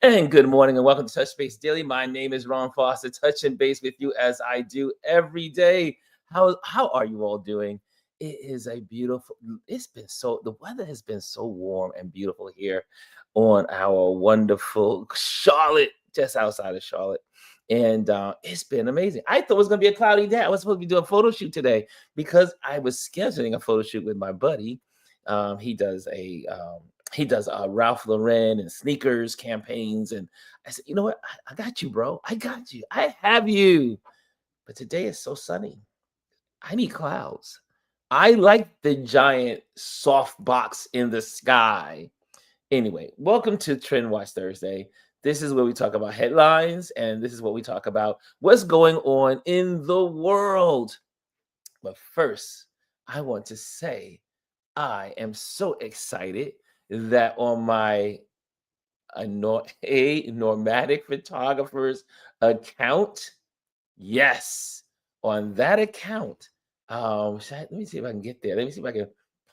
And good morning and welcome to Touch Base Daily. My name is Ron Foster, touching base with you as I do every day. How are you all doing? It is a beautiful, the weather has been so warm and beautiful here on our wonderful Charlotte, just outside of Charlotte. And it's been amazing. I thought it was going to be a cloudy day. I was supposed to be doing a photo shoot today because I was scheduling a photo shoot with my buddy. He does Ralph Lauren and sneakers campaigns. And I said, you know what? I got you, bro. I got you. I have you. But today is so sunny. I need clouds. I like the giant soft box in the sky. Anyway, welcome to TrendWatch Thursday. This is where we talk about headlines, and this is what we talk about what's going on in the world. But first, I want to say I am so excited that on my Nomadic Photographer's account, yes, on that account, let me see if I can get there. Let me see if I can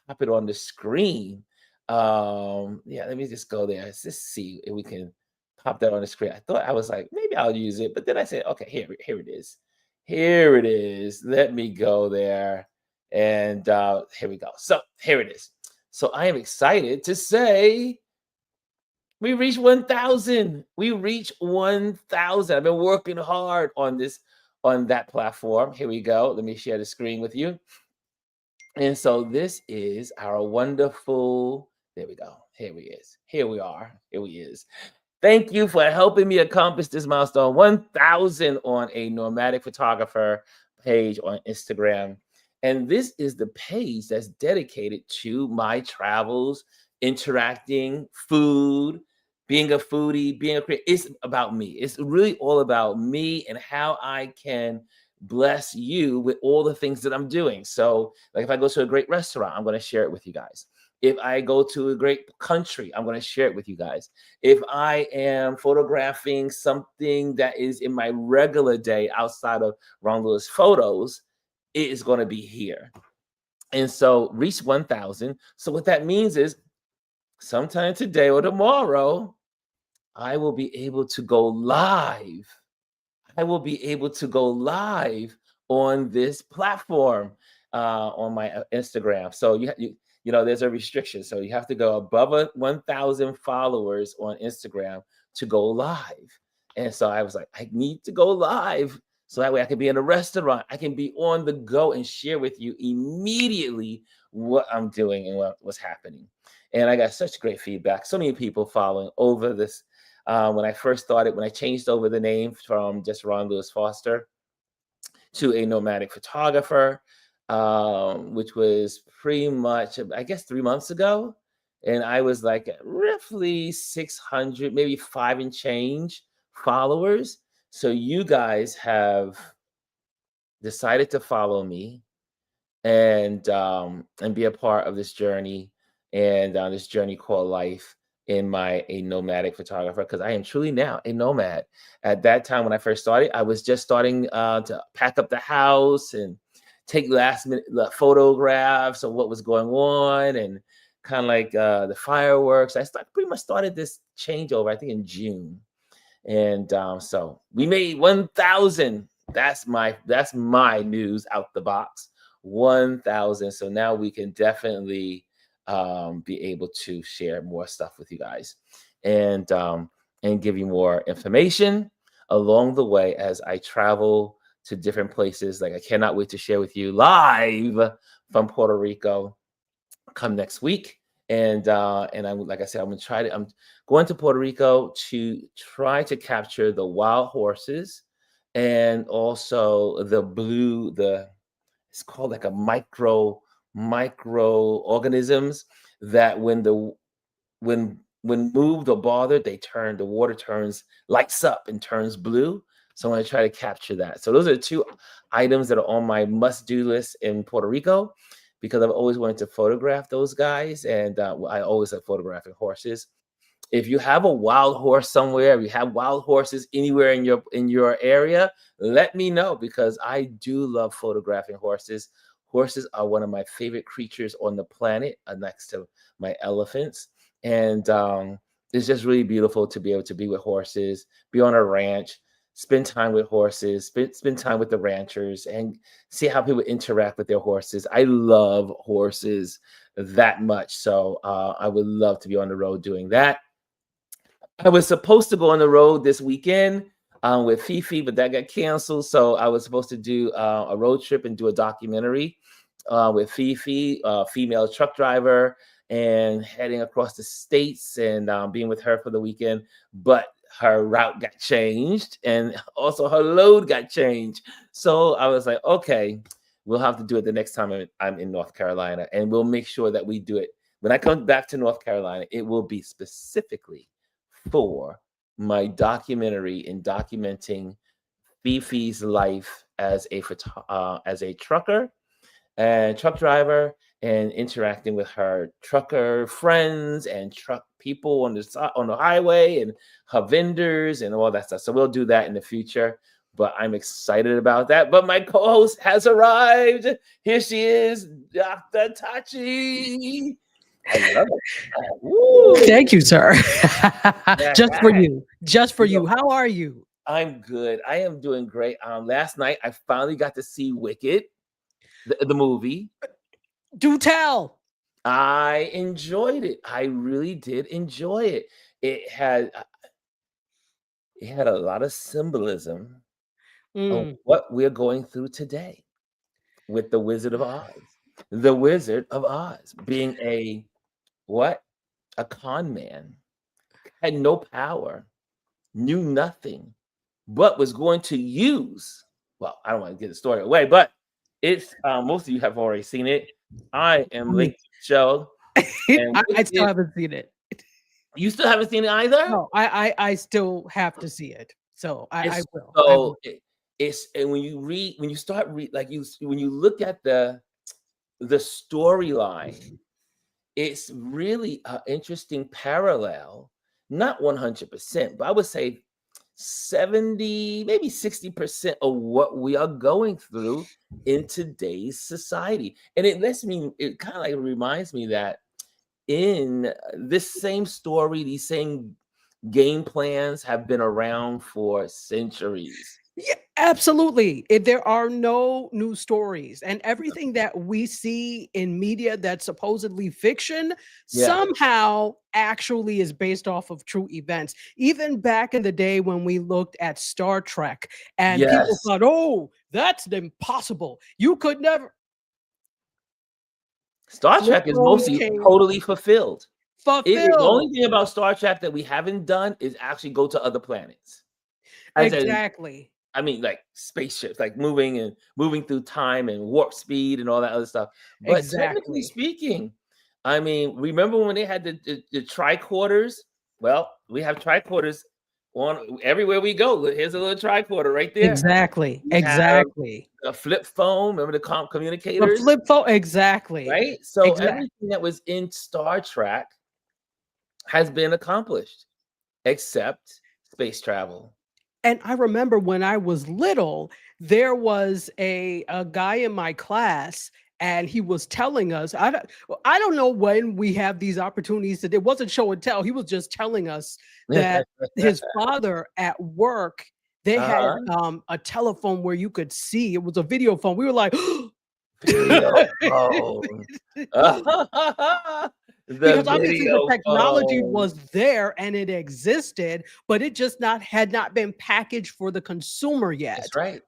pop it on the screen. Yeah, let me just go there. Let's just see if we can pop that on the screen. I thought I was like, maybe I'll use it, but then I said, okay, here it is. Here it is. Let me go there. And here we go. So here it is. So I am excited to say we reached 1,000. We reached 1,000. I've been working hard on that platform. Here we go. Let me share the screen with you. And so this is our wonderful, there we go. Here he is. Here we are. Here he is. Thank you for helping me accomplish this milestone, 1,000 on a Nomadic Photographer page on Instagram. And this is the page that's dedicated to my travels, interacting, food, being a foodie, being a creator. It's about me. It's really all about me and how I can bless you with all the things that I'm doing. So, like if I go to a great restaurant, I'm going to share it with you guys. If I go to a great country, I'm going to share it with you guys. If I am photographing something that is in my regular day outside of Ron Lewis photos, it is going to be here. And so reach 1,000. So what that means is sometime today or tomorrow, I will be able to go live. I will be able to go live on this platform on my Instagram. So you know, there's a restriction. So you have to go above 1,000 followers on Instagram to go live. And so I was like, I need to go live. So that way I can be in a restaurant. I can be on the go and share with you immediately what I'm doing and what's happening. And I got such great feedback. So many people following over this. When I first started, when I changed over the name from just Ron Lewis Foster to a Nomadic Photographer, which was pretty much, I guess, 3 months ago. And I was like roughly 600, maybe 5 and change followers. So you guys have decided to follow me and be a part of this journey and this journey called life in a nomadic photographer, because I am truly now a nomad. At that time when I first started, I was just starting to pack up the house and take last minute photographs of what was going on and kind of like the fireworks. Pretty much started this changeover, I think in June. And so we made 1,000. That's my news out the box. 1,000. So now we can definitely be able to share more stuff with you guys and give you more information along the way as I travel to different places. Like I cannot wait to share with you live from Puerto Rico come next week. And I'm, like I said, I'm going to Puerto Rico to try to capture the wild horses and also it's called like a microorganisms that when moved or bothered, the water lights up and turns blue. So I'm going to try to capture that. So those are 2 items that are on my must-do list in Puerto Rico, because I've always wanted to photograph those guys. And I always like photographing horses. If you have a wild horse somewhere, if you have wild horses anywhere in your area, let me know, because I do love photographing horses. Horses are one of my favorite creatures on the planet, next to my elephants. And it's just really beautiful to be able to be with horses, be on a ranch, spend time with horses, spend time with the ranchers, and see how people interact with their horses. I love horses that much, so I would love to be on the road doing that. I was supposed to go on the road this weekend with Fifi, but that got canceled. So I was supposed to do a road trip and do a documentary with Fifi, female truck driver, and heading across the states and being with her for the weekend. But her route got changed, and also her load got changed. So I was like, okay, we'll have to do it the next time I'm in North Carolina, and we'll make sure that we do it when I come back to North Carolina. It will be specifically for my documentary in documenting Fifi's life as a trucker and truck driver, and interacting with her trucker friends and truck people on the highway, and her vendors and all that stuff. So we'll do that in the future. But I'm excited about that. But my co-host has arrived. Here she is, Dr. Tachi. I love it. Woo. Thank you, sir. Yeah. Just for you. Just for you. How are you? I'm good. I am doing great. Last night I finally got to see Wicked, the movie. Do tell. I enjoyed it. I really did enjoy it. It had a lot of symbolism of what we're going through today with the Wizard of Oz. The Wizard of Oz being a con man, had no power, knew nothing, but was going to use. Well, I don't want to get the story away, but it's most of you have already seen it. I am late to the show. I still haven't seen it. You still haven't seen it either? No, I still have to see it. So I will. So it's, and when you look at the storyline, it's really an interesting parallel. Not 100%, but I would say 70, maybe 60% of what we are going through in today's society. And it kind of like reminds me that in this same story, these same game plans have been around for centuries. Yeah, absolutely. There are no new stories, and everything that we see in media that's supposedly fiction somehow actually is based off of true events. Even back in the day when we looked at Star Trek, and people thought, "Oh, that's impossible. You could never." Star Trek is mostly totally fulfilled. The only thing about Star Trek that we haven't done is actually go to other planets. Exactly. I mean, like spaceships, like moving through time and warp speed and all that other stuff. But technically speaking, I mean, remember when they had the tricorders? Well, we have tricorders on everywhere we go. Here's a little tricorder right there. Exactly. A flip phone. Remember the communicators? The flip phone. Exactly. Right. So everything that was in Star Trek has been accomplished, except space travel. And I remember when I was little, there was a guy in my class, and he was telling us, I don't know when we have these opportunities. It wasn't show and tell. He was just telling us that his father at work, they had a telephone where you could see. It was a video phone. We were like, video phone. Because obviously the technology was there and it existed, but it just had not been packaged for the consumer yet. That's right.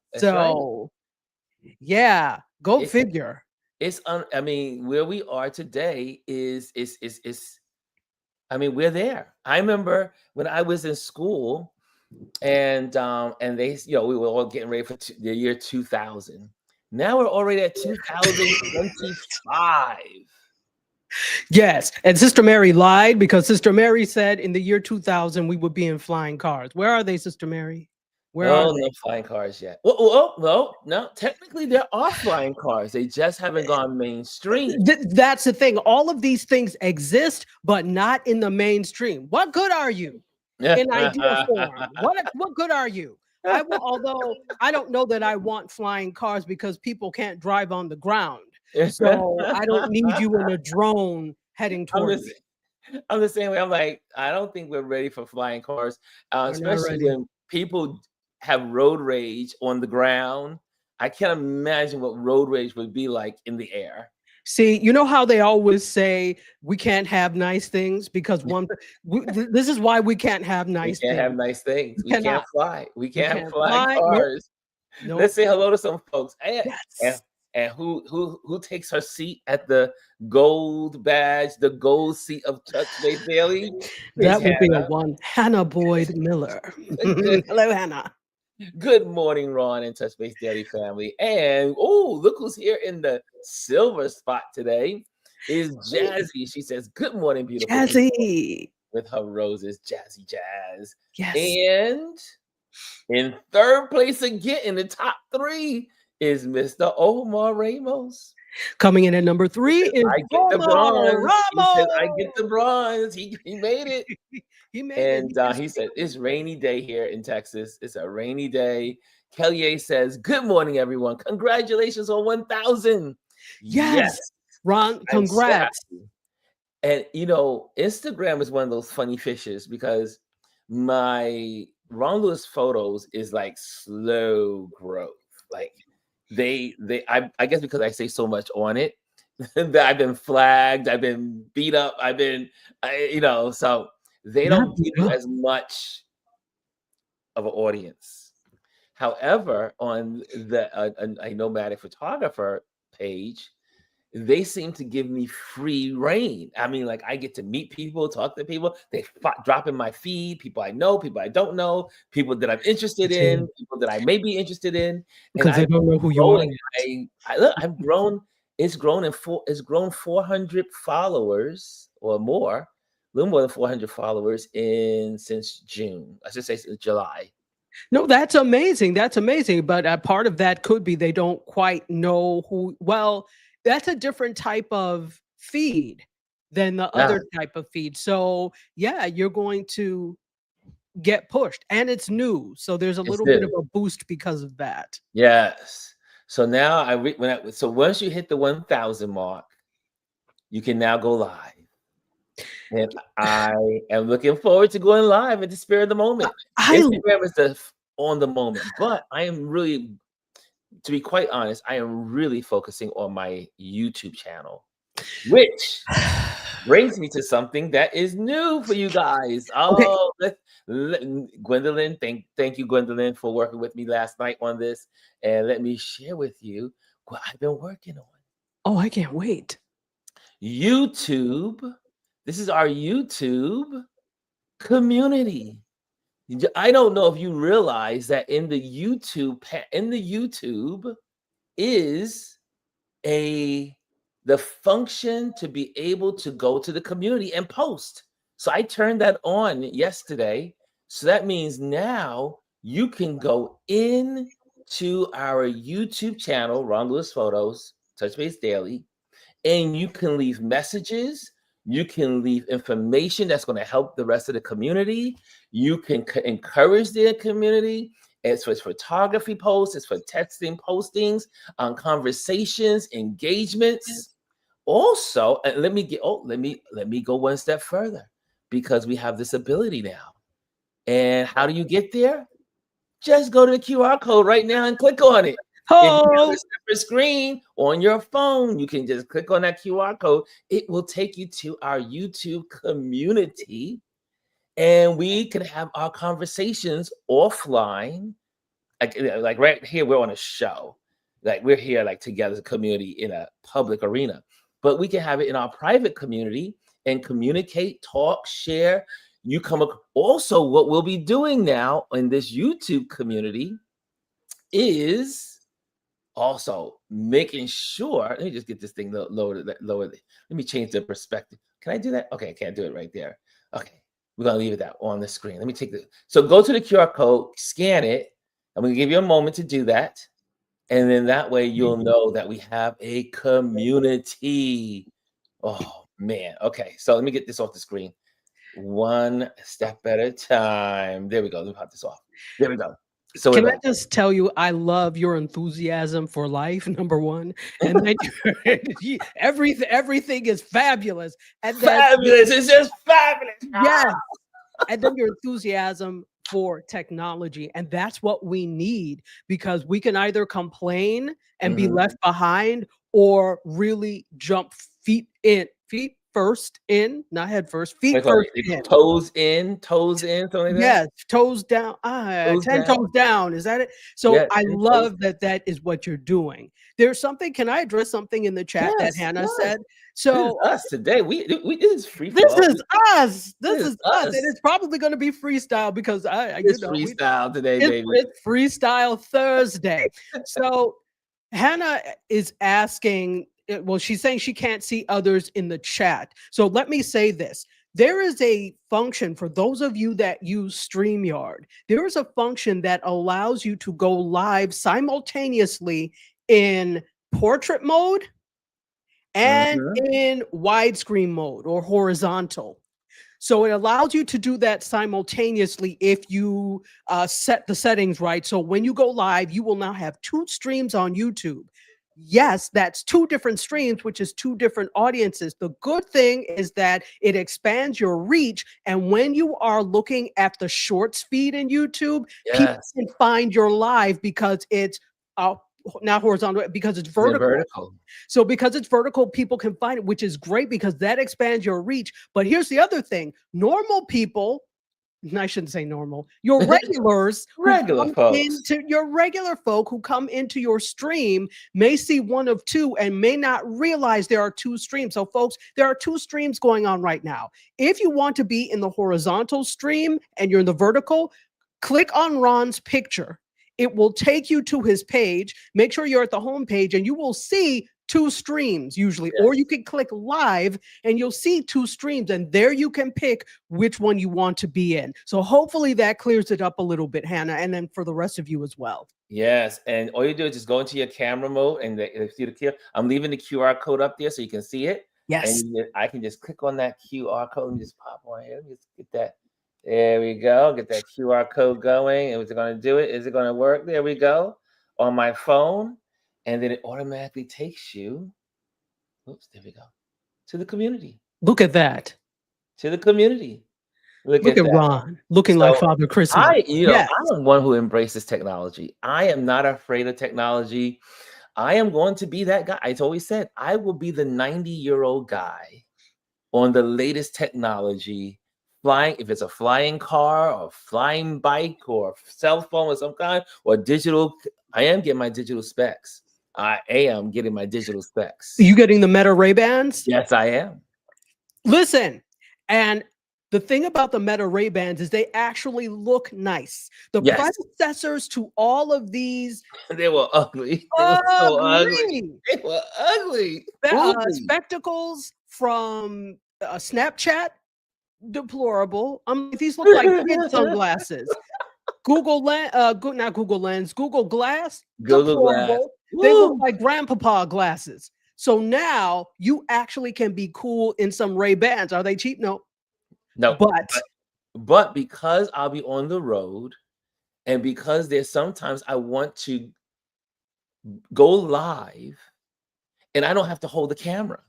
Yeah, go figure. I mean, where we are today is I mean, we're there. I remember when I was in school, and they, we were all getting ready for the year 2000. Now we're already at 2025. Yes, and Sister Mary lied, because Sister Mary said in the year 2000 we would be in flying cars. Where are they, Sister Mary? Where are they? No flying cars yet. No. Technically, there are flying cars. They just haven't gone mainstream. That's the thing. All of these things exist, but not in the mainstream. What good are you in idea form? What good are you? Although I don't know that I want flying cars, because people can't drive on the ground. So I don't need you in a drone heading towards me. I'm the same way. I'm like, I don't think we're ready for flying cars, We're not especially ready. when people have road rage on the ground. I can't imagine what road rage would be like in the air. See, you know how they always say we can't have nice things because this is why we can't have We nice can't have things. nice things. We We can't cannot. fly. We We can't have can't flying fly. Nope. cars. Nope. Let's say hello to some folks. And Yes. and who takes her seat at the gold badge, the gold seat of Touch Base Daily is That would be a Hannah. one. Hannah Boyd Miller. Good Hello, Hannah. good morning, Ron and Touch Base Daily family. And oh, look who's here in the silver spot today is Jazzy. She says, "Good morning, beautiful people," Jazzy. with her roses, Jazzy Jazz. Yes. And in third place again in the top three is Mr. Omar Ramos. Coming in at number He 3 says, is I get the Romo bronze. He says, I Ramos. get the bronze. He made it. He made it. And he said, it's rainy day here in Texas. It's a rainy day. Kelly says, good morning, everyone. Congratulations on 1,000. Yes. Yes, Ron, I'm so congrats. happy. And, you know, Instagram is one of those funny fishes because my Ron Lewis photos is like slow growth. Like I guess because I say so much on it that I've been flagged, I've been beat up, so they Not don't beat give you up. as much of an audience. However, on a Nomadic photographer page, they seem to give me free reign. I mean, like I get to meet people, talk to people. They drop in my feed, people I know, people I don't know, people that I'm interested in, people that I may be interested in, and Because they don't know who you are. growing. I've grown. It's grown 400 followers or more, a little more than 400 followers since June. I should say since July. No, that's amazing. That's amazing. But part of that could be they don't quite know who. Well, that's a different type of feed than the Yeah, other type of feed. So, yeah, you're going to get pushed and it's new. So, there's a it's little bit of new. a boost because of that. Yes. So now so once you hit the 1,000 mark, you can now go live. And I am looking forward to going live at the spur of the moment. I Instagram is on the moment, but I am really, to be quite honest, I am really focusing on my YouTube channel, which brings me to something that is new for you guys. okay. Oh, Gwendolyn, thank you, Gwendolyn, for working with me last night on this. And let me share with you what I've been working on. Oh, I can't wait. YouTube. This is our YouTube community. I don't know if you realize that in the YouTube is the function to be able to go to the community and post. So I turned that on yesterday. So that means now you can go in to our YouTube channel, Ron Lewis Photos, Touch Base Daily, and you can leave messages. You can leave information that's going to help the rest of the community. You can encourage the community. It's for photography posts, it's for texting postings, on conversations, engagements. Also, and let me go one step further because we have this ability now. And how do you get there? Just go to the QR code right now and click on it. If you have Oh, a separate screen on your phone, you can just click on that QR code. It will take you to our YouTube community, and we can have our conversations offline. Like right here, we're on a show. Like we're here like together as a community in a public arena. But we can have it in our private community and communicate, talk, share. Also, what we'll be doing now in this YouTube community is also making sure. Let me just get this thing lowered. Let me change the perspective. Can I do that? Okay, I can't do it right there. Okay, we're gonna leave it that on the screen. Let me take the. So go to the QR code, scan it. I'm gonna give you a moment to do that, and then that way you'll know that we have a community. Oh man. Okay, so let me get this off the screen. 1 step at a time. There we go. Let me pop this off. There we go. So Can we're I back. just tell you, I love your enthusiasm for life, number one, and then everything is fabulous, and then Fabulous. It's just fabulous. yes, and then your enthusiasm for technology, and that's what we need because we can either complain and be Mhm. left behind or really jump feet first in, not head first, feet They call first it in. toes in, something like that. Yes, toes down. Toes 10 down. toes down. Is that it? So Yeah, I 10 toes. love that that is what you're doing. There's something. Can I address something in the chat that Yes, Hannah yes. said? This is So us today. We this is free this flow. is us. This This is is us. And us. it's probably going to be freestyle because It's freestyle today, baby. it's Freestyle Thursday. So Hannah is asking, well, she's saying she can't see others in the chat. So let me say this. There is a function for those of you that use StreamYard. There is a function that allows you to go live simultaneously in portrait mode and Mhm. in widescreen mode or horizontal. So it allows you to do that simultaneously if you set the settings right. So when you go live, you will now have two streams on YouTube. Yes, that's two different streams, which is two different audiences. The good thing is that it expands your reach. And when you are looking at the shorts feed in YouTube, people Yes. can find your live because it's uh, not horizontal, because it's The vertical. vertical. So because it's vertical, people can find it, which is great because that expands your reach. But here's the other thing: normal people, I shouldn't say normal, your regulars who Regular come folks. into your regular folk who come into your stream may see one of two and may not realize there are two streams. So, folks, there are two streams going on right now. If you want to be in the horizontal stream and you're in the vertical, click on Ron's picture. It will take you to his page. Make sure you're at the home page and you will see two streams usually, or you Yes. can click live and you'll see two streams, and there you can pick which one you want to be in. So hopefully that clears it up a little bit, Hannah, and then for the rest of you as well. Yes. And all you do is just go into your camera mode and see the QR. I'm leaving the QR code up there so you can see it. And Yes. I can just click on that QR code and just pop on here. Let me just get that. There we go. Get that QR code going. And is it going to do it? Is it going to work? There we go. On my phone. And then it automatically takes you. Oops, there we go. To the community. Look at that. To the community. Look Look at at that. Ron looking like So Father Christmas. Yes. I'm one who embraces technology. I am not afraid of technology. I am going to be that guy. It's always said, I will be the 90-year-old guy on the latest technology, flying, if it's a flying car or flying bike or cell phone of some kind, or digital. I am getting my digital specs. I am getting my digital specs. You getting the Meta Ray-Bans? Yes, I am. Listen, and the thing about the Meta Ray-Bans is they actually look nice. The Yes, predecessors to all of these they were ugly. They were so ugly. ugly They were ugly. Ugly. spectacles from Snapchat, deplorable. I'm like, these look like kid sunglasses. Not Google Lens, Google Glass, Google Glass. deplorable. They look Woo! like grandpapa glasses. So now you actually can be cool in some Ray-Bans. Are they cheap? No. No, But but because I'll be on the road, and because there's sometimes I want to go live, and I don't have to hold the camera.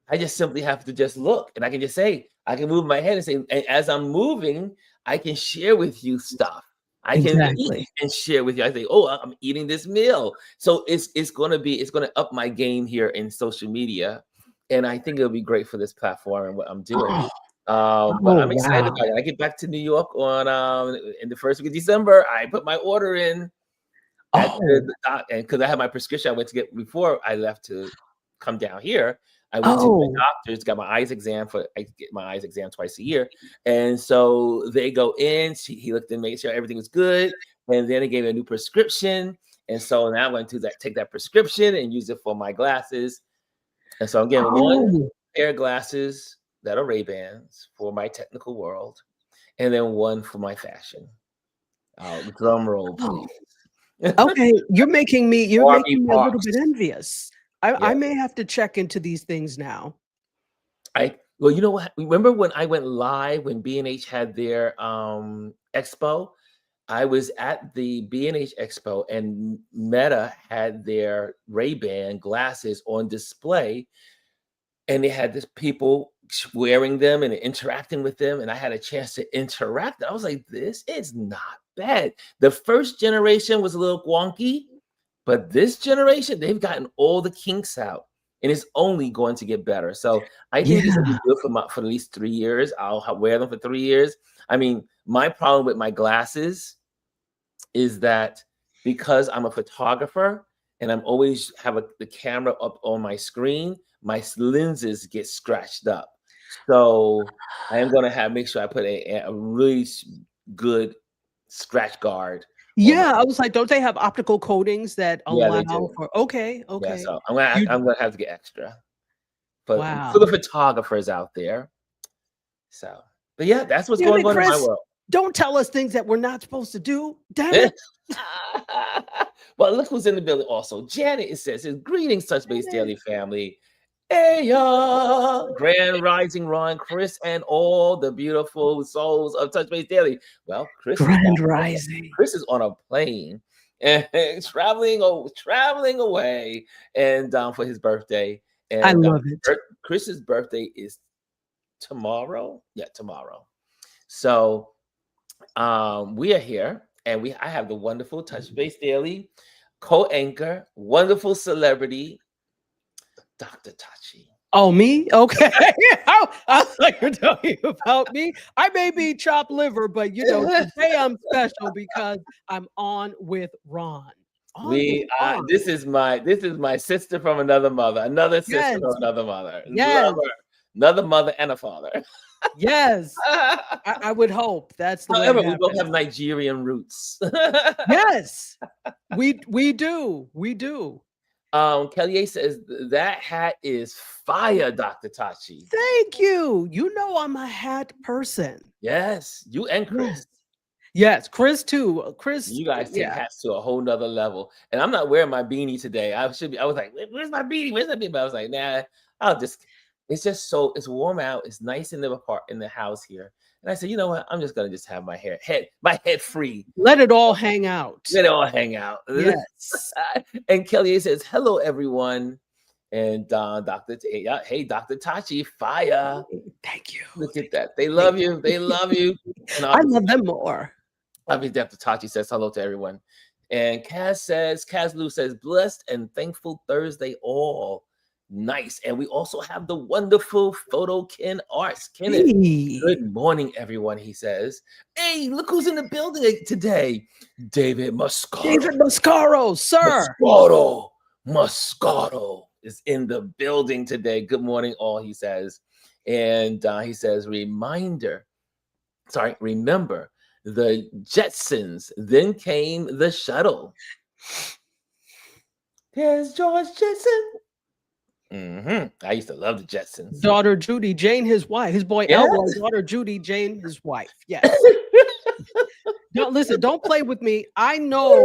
I just simply have to just look, and I can just say, I can move my head and say, and as I'm moving, I can share with you stuff. I can eat exactly. and share with you. I say, oh, I'm eating this meal. So it's gonna up my game here in social media. And I think it'll be great for this platform and what I'm doing. Oh, But oh I'm excited wow. about it. I get back to New York on in the first week of December. I put my order in at Oh, the doc, and because I had my prescription, I went to get before I left to come down here. I went to my oh, doctor's, got my eyes exam I get my eyes exam twice a year, and so they go in. He looked and made sure everything was good, and then he gave me a new prescription. And so now I'm going to take that prescription and use it for my glasses. And so I'm getting one oh. pair of glasses that are Ray-Bans for my technical world, and then one for my fashion. Drum roll, Oh. please. Okay, you're Warby making me a little bit Parks. envious. I Yeah. may have to check into these things now. Well, you know what? Remember when I went live when B&H had their expo? I was at the B&H Expo, and Meta had their Ray-Ban glasses on display, and they had this people wearing them and interacting with them, and I had a chance to interact. I was like, this is not bad. The first generation was a little wonky, but this generation, they've gotten all the kinks out, and it's only going to get better. So I think these will be Yeah. good for at least 3 years. I'll wear them for 3 years. I mean, my problem with my glasses is that because I'm a photographer and I'm always have the camera up on my screen, my lenses get scratched up. So I am going to make sure I put a really good scratch guard on my. Yeah, I was like, don't they have optical coatings that Yeah, they allow do. for okay, Yeah, okay. so You I'm gonna have to get extra for the wow. photographers out there. So, but yeah, that's what's Damn going it, on in my Chris. world. Don't tell us things that we're not supposed to do. Damn it. Well, look who's in the building also. Janet, it says, greetings, Touch Base Damn Daily it. family. Hey, y'all. Grand Rising, Ron, Chris, and all the beautiful souls of Touch Base Daily. Well, Chris is Grand back. Rising. Chris is on a plane and traveling away and for his birthday. I And love it. Chris's birthday is tomorrow. Yeah, tomorrow. So we are here, and I have the wonderful Touch Base Daily co-anchor, wonderful celebrity, Dr. Tachi. Oh, me? Okay. I thought you were talking about me. I may be chopped liver, but today I'm special because I'm on with Ron. On with Ron. This is my sister from another mother, another sister Yes. from another mother. Yes. Love her. Another mother and a father. Yes. I would hope that's the way it However, we both happens. have Nigerian roots. Yes. We do. We do. Kelly says that hat is fire, Dr. Tachi. Thank you. You know I'm a hat person. Yes, you and Chris. Yes, Chris too. Chris, You guys take yeah. hats to a whole nother level. And I'm not wearing my beanie today. I was like, where's my beanie? Where's that beanie? But I was like, nah, it's warm out. It's nice in the house here. And I said, you know what? I'm just gonna just have my head free. Let it all hang out. Let it all hang out. Yes. And Kelly says, hello, everyone. And Dr. Hey, Dr. Tachi, fire. Thank you. Look at that. They love you. They love you. And I love them more. Obviously, Dr. Tachi says hello to everyone. And Kaz Lou says, blessed and thankful Thursday all. Nice. And we also have the wonderful photo Ken Arts. Kenneth, Hey. good morning, everyone, he says. Hey, look who's in the building today. David Moscato. David Moscaro, sir. Moscato is in the building today. Good morning, all, he says. And he says, remember, the Jetsons, then came the shuttle. There's George Jetson. I used to love the Jetsons. Daughter Judy, Jane, his wife. His boy Elroy, daughter Judy, Jane, his wife. Yes. Listen, don't play with me. I know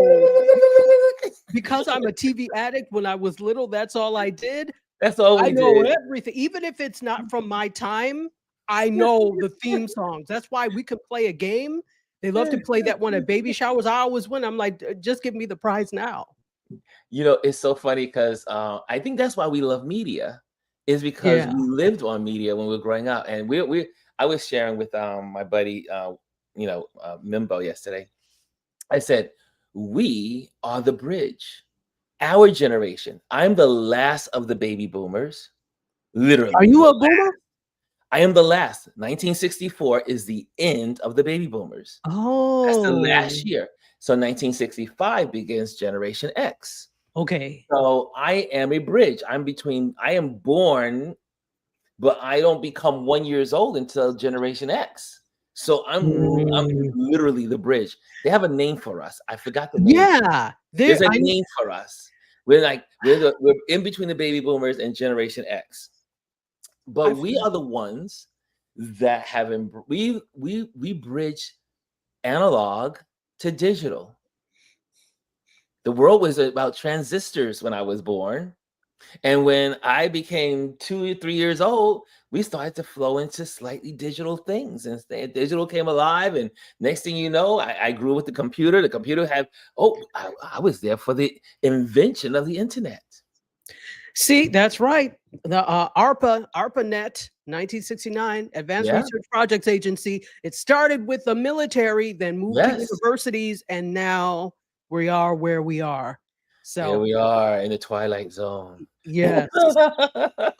because I'm a TV addict. When I was little, that's all I did. That's all I know everything. Even if it's not from my time, I know the theme songs. That's why we could play a game. They love to play that one at baby showers. I always win. I'm like, just give me the prize now. It's so funny because I think that's why we love media, is because we lived on media when we were growing up. And I was sharing with my buddy, Mimbo yesterday. I said, we are the bridge. Our generation. I'm the last of the baby boomers. Literally. Are you a boomer? I am the last. 1964 is the end of the baby boomers. Oh. That's the last year. So 1965 begins Generation X. Okay. So I am a bridge. I am born, but I don't become 1 year old until Generation X. So I'm literally the bridge. They have a name for us. I forgot the name. Yeah. There's a name for us. We're in between the baby boomers and Generation X. But we are the ones that have we bridge analog to digital. The world was about transistors when I was born. And when I became 2 or 3 years old, we started to flow into slightly digital things, and digital came alive. And next thing you know, I grew with the computer. The computer had, I was there for the invention of the internet. See, that's right. The ARPANET, 1969, Advanced Yeah. Research Projects Agency. It started with the military, then moved to Yes. universities, and now we are where we are. Here So, we are in the twilight zone. yes,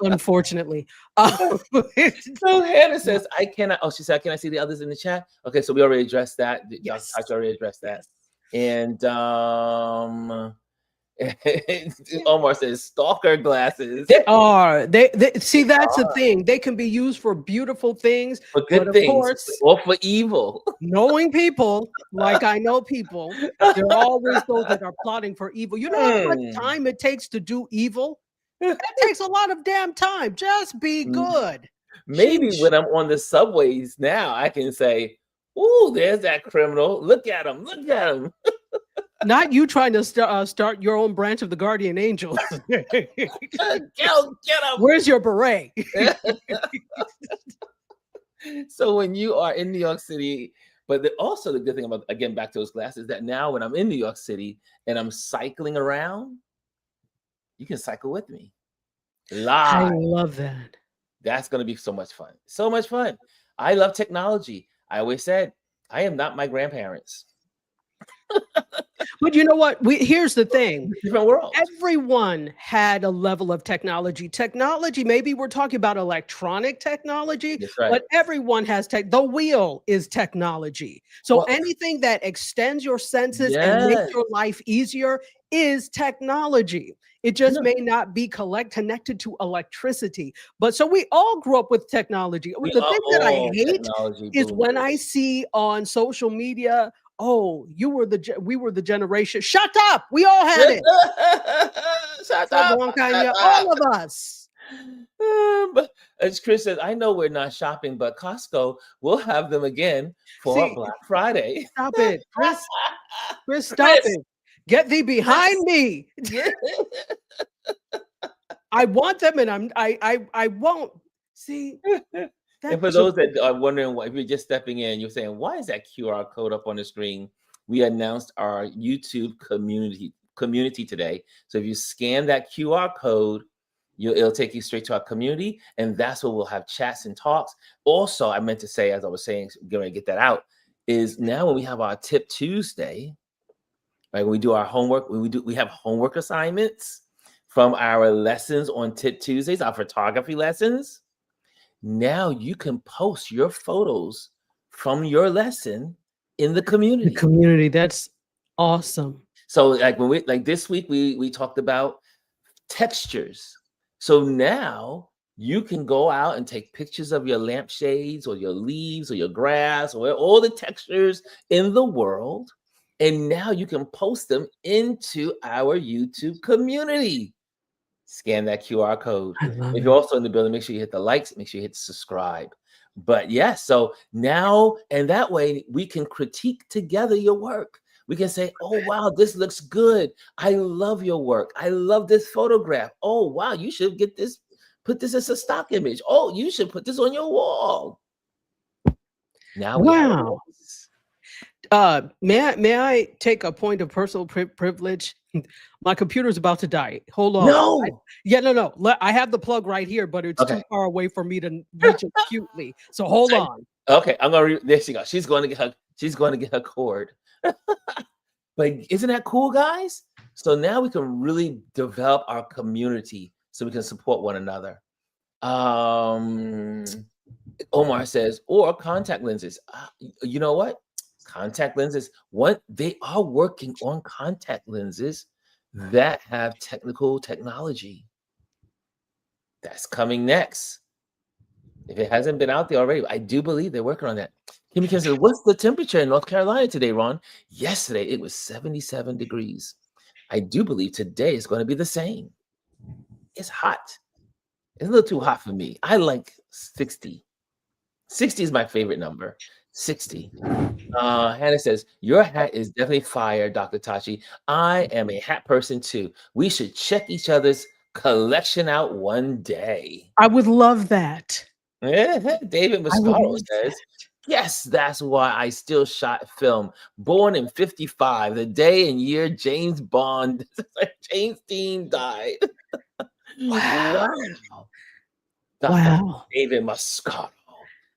unfortunately. So Hannah says, I cannot. Oh, she said, can I see the others in the chat? Okay, so we already addressed that. Yes. I already addressed that. Yes. And Omar says, stalker glasses. They are. They see, that's the thing. They can be used for beautiful things, For but good of things course, or for evil. knowing people like I know people, there are always those that are plotting for evil. You know how much time it takes to do evil? It takes a lot of damn time. Just be good. Maybe Sheesh. when I'm on the subways now, I can say, "Ooh, there's that criminal. Look at him. Look at him." Not you trying to start your own branch of the Guardian Angels. Get him. Where's your beret? So when you are in New York City, but also the good thing about, again, back to those glasses, that now when I'm in New York City and I'm cycling around, you can cycle with me I live. love that. That's going to be so much fun. So much fun. I love technology. I always said, I am not my grandparents. But you know what? Here's the thing. Different world. Everyone had a level of technology. Technology, maybe we're talking about electronic technology, That's right. but everyone has tech. The wheel is technology. So anything that extends your senses and makes your life easier is technology. It just may not be connected to electricity. But so we all grew up with technology. The thing that I hate is when I see on social media, oh, we were the generation. Shut up. We all had it. Shut up. All of us. But as Chris says, I know we're not shopping, but Costco will have them again for Black Friday. Stop it, Chris. Chris, stop it. Get thee behind me. I want them, and I won't. See. And for those that are wondering, if you're just stepping in, you're saying, why is that QR code up on the screen? We announced our YouTube community today. So if you scan that QR code, it'll take you straight to our community, and that's where we'll have chats and talks. Also, I meant to say, as I was saying, going to get that out, is now when we have our Tip Tuesday, right? When we do our homework, we have homework assignments from our lessons on Tip Tuesdays, our photography lessons. Now you can post your photos from your lesson in the community. The community, that's awesome. So like this week, we talked about textures. So now you can go out and take pictures of your lampshades or your leaves or your grass or all the textures in the world. And now you can post them into our YouTube community. Scan that QR code. If you're also in the building, make sure you hit the likes, make sure you hit subscribe. But yes, so now, and that way we can critique together your work. We can say, oh, wow, this looks good. I love your work. I love this photograph. Oh, wow, you should get this, put this as a stock image. Oh, you should put this on your wall. Now, wow. May I take a point of personal privilege? My computer's about to die. Hold on. No. No. I have the plug right here, but it's too far away for me to reach it acutely. So hold on. Okay, I'm gonna. There she goes. She's going to get her cord. But isn't that cool, guys? So now we can really develop our community, so we can support one another. Omar says, or contact lenses. You know what? Contact lenses. What they are working on contact lenses that have technology. That's coming next. If it hasn't been out there already, I do believe they're working on that. Kimmy Kim says, what's the temperature in North Carolina today, Ron? Yesterday it was 77 degrees. I do believe today is going to be the same. It's hot. It's a little too hot for me. I like 60. 60 is my favorite number. 60. Hannah says, your hat is definitely fire, Dr. Tachi. I am a hat person too. We should check each other's collection out one day. I would love that. Yeah, David I would Mascaro love says, that. yes, that's why I still shot film. Born in 55, the day and year James Bond, James Dean died. Wow. Wow. Dr. Wow. David Mascaro.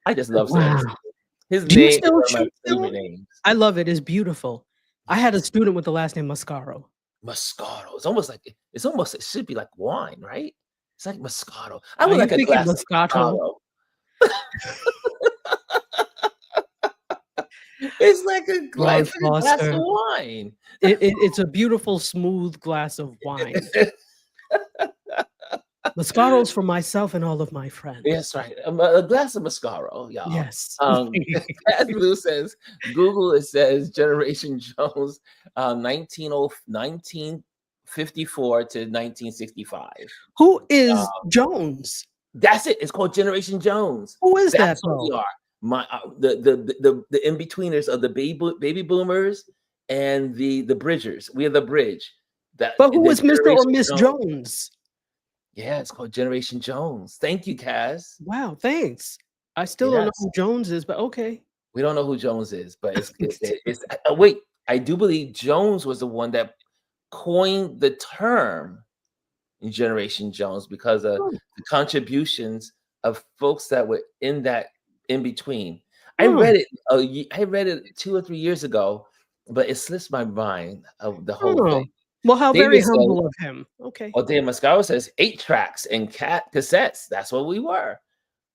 I just love saying Wow. his Do you name is still one of my shoot favorite film? names. I love it. It's beautiful. I had a Yes, student with the last name Mascaro. Moscato. It should be like wine, right? It's like Moscato. I Are would you like a thinking glass of Moscato? Moscato. It's like Ron it's like a glass of Foster. wine. It's a beautiful, smooth glass of wine. Moscato's for myself and all of my friends. Yes, right. A glass of Moscato, y'all. Yes. Cat Blue says, Google, it says Generation Jones, 1954 to 1965. Who is Jones? That's it. It's called Generation Jones. Who is That's that what we though? are. The in-betweeners of the baby boomers and the bridgers. We are the bridge. That But who the is Mr. or Generation Miss Jones. Jones? Yeah, it's called Generation Jones. Thank you, Kaz. Wow, thanks. I still don't know Yes. who Jones is, but okay. We don't know who Jones is, but wait, I do believe Jones was the one that coined the term Generation Jones because of Oh, the contributions of folks that were in that in between. oh, I read it 2 or 3 years ago, but it slips my mind of the whole thing. oh. Well, how very David says, humble of him. Okay. or Dave Mascaro says 8 tracks and cassettes. That's what we were.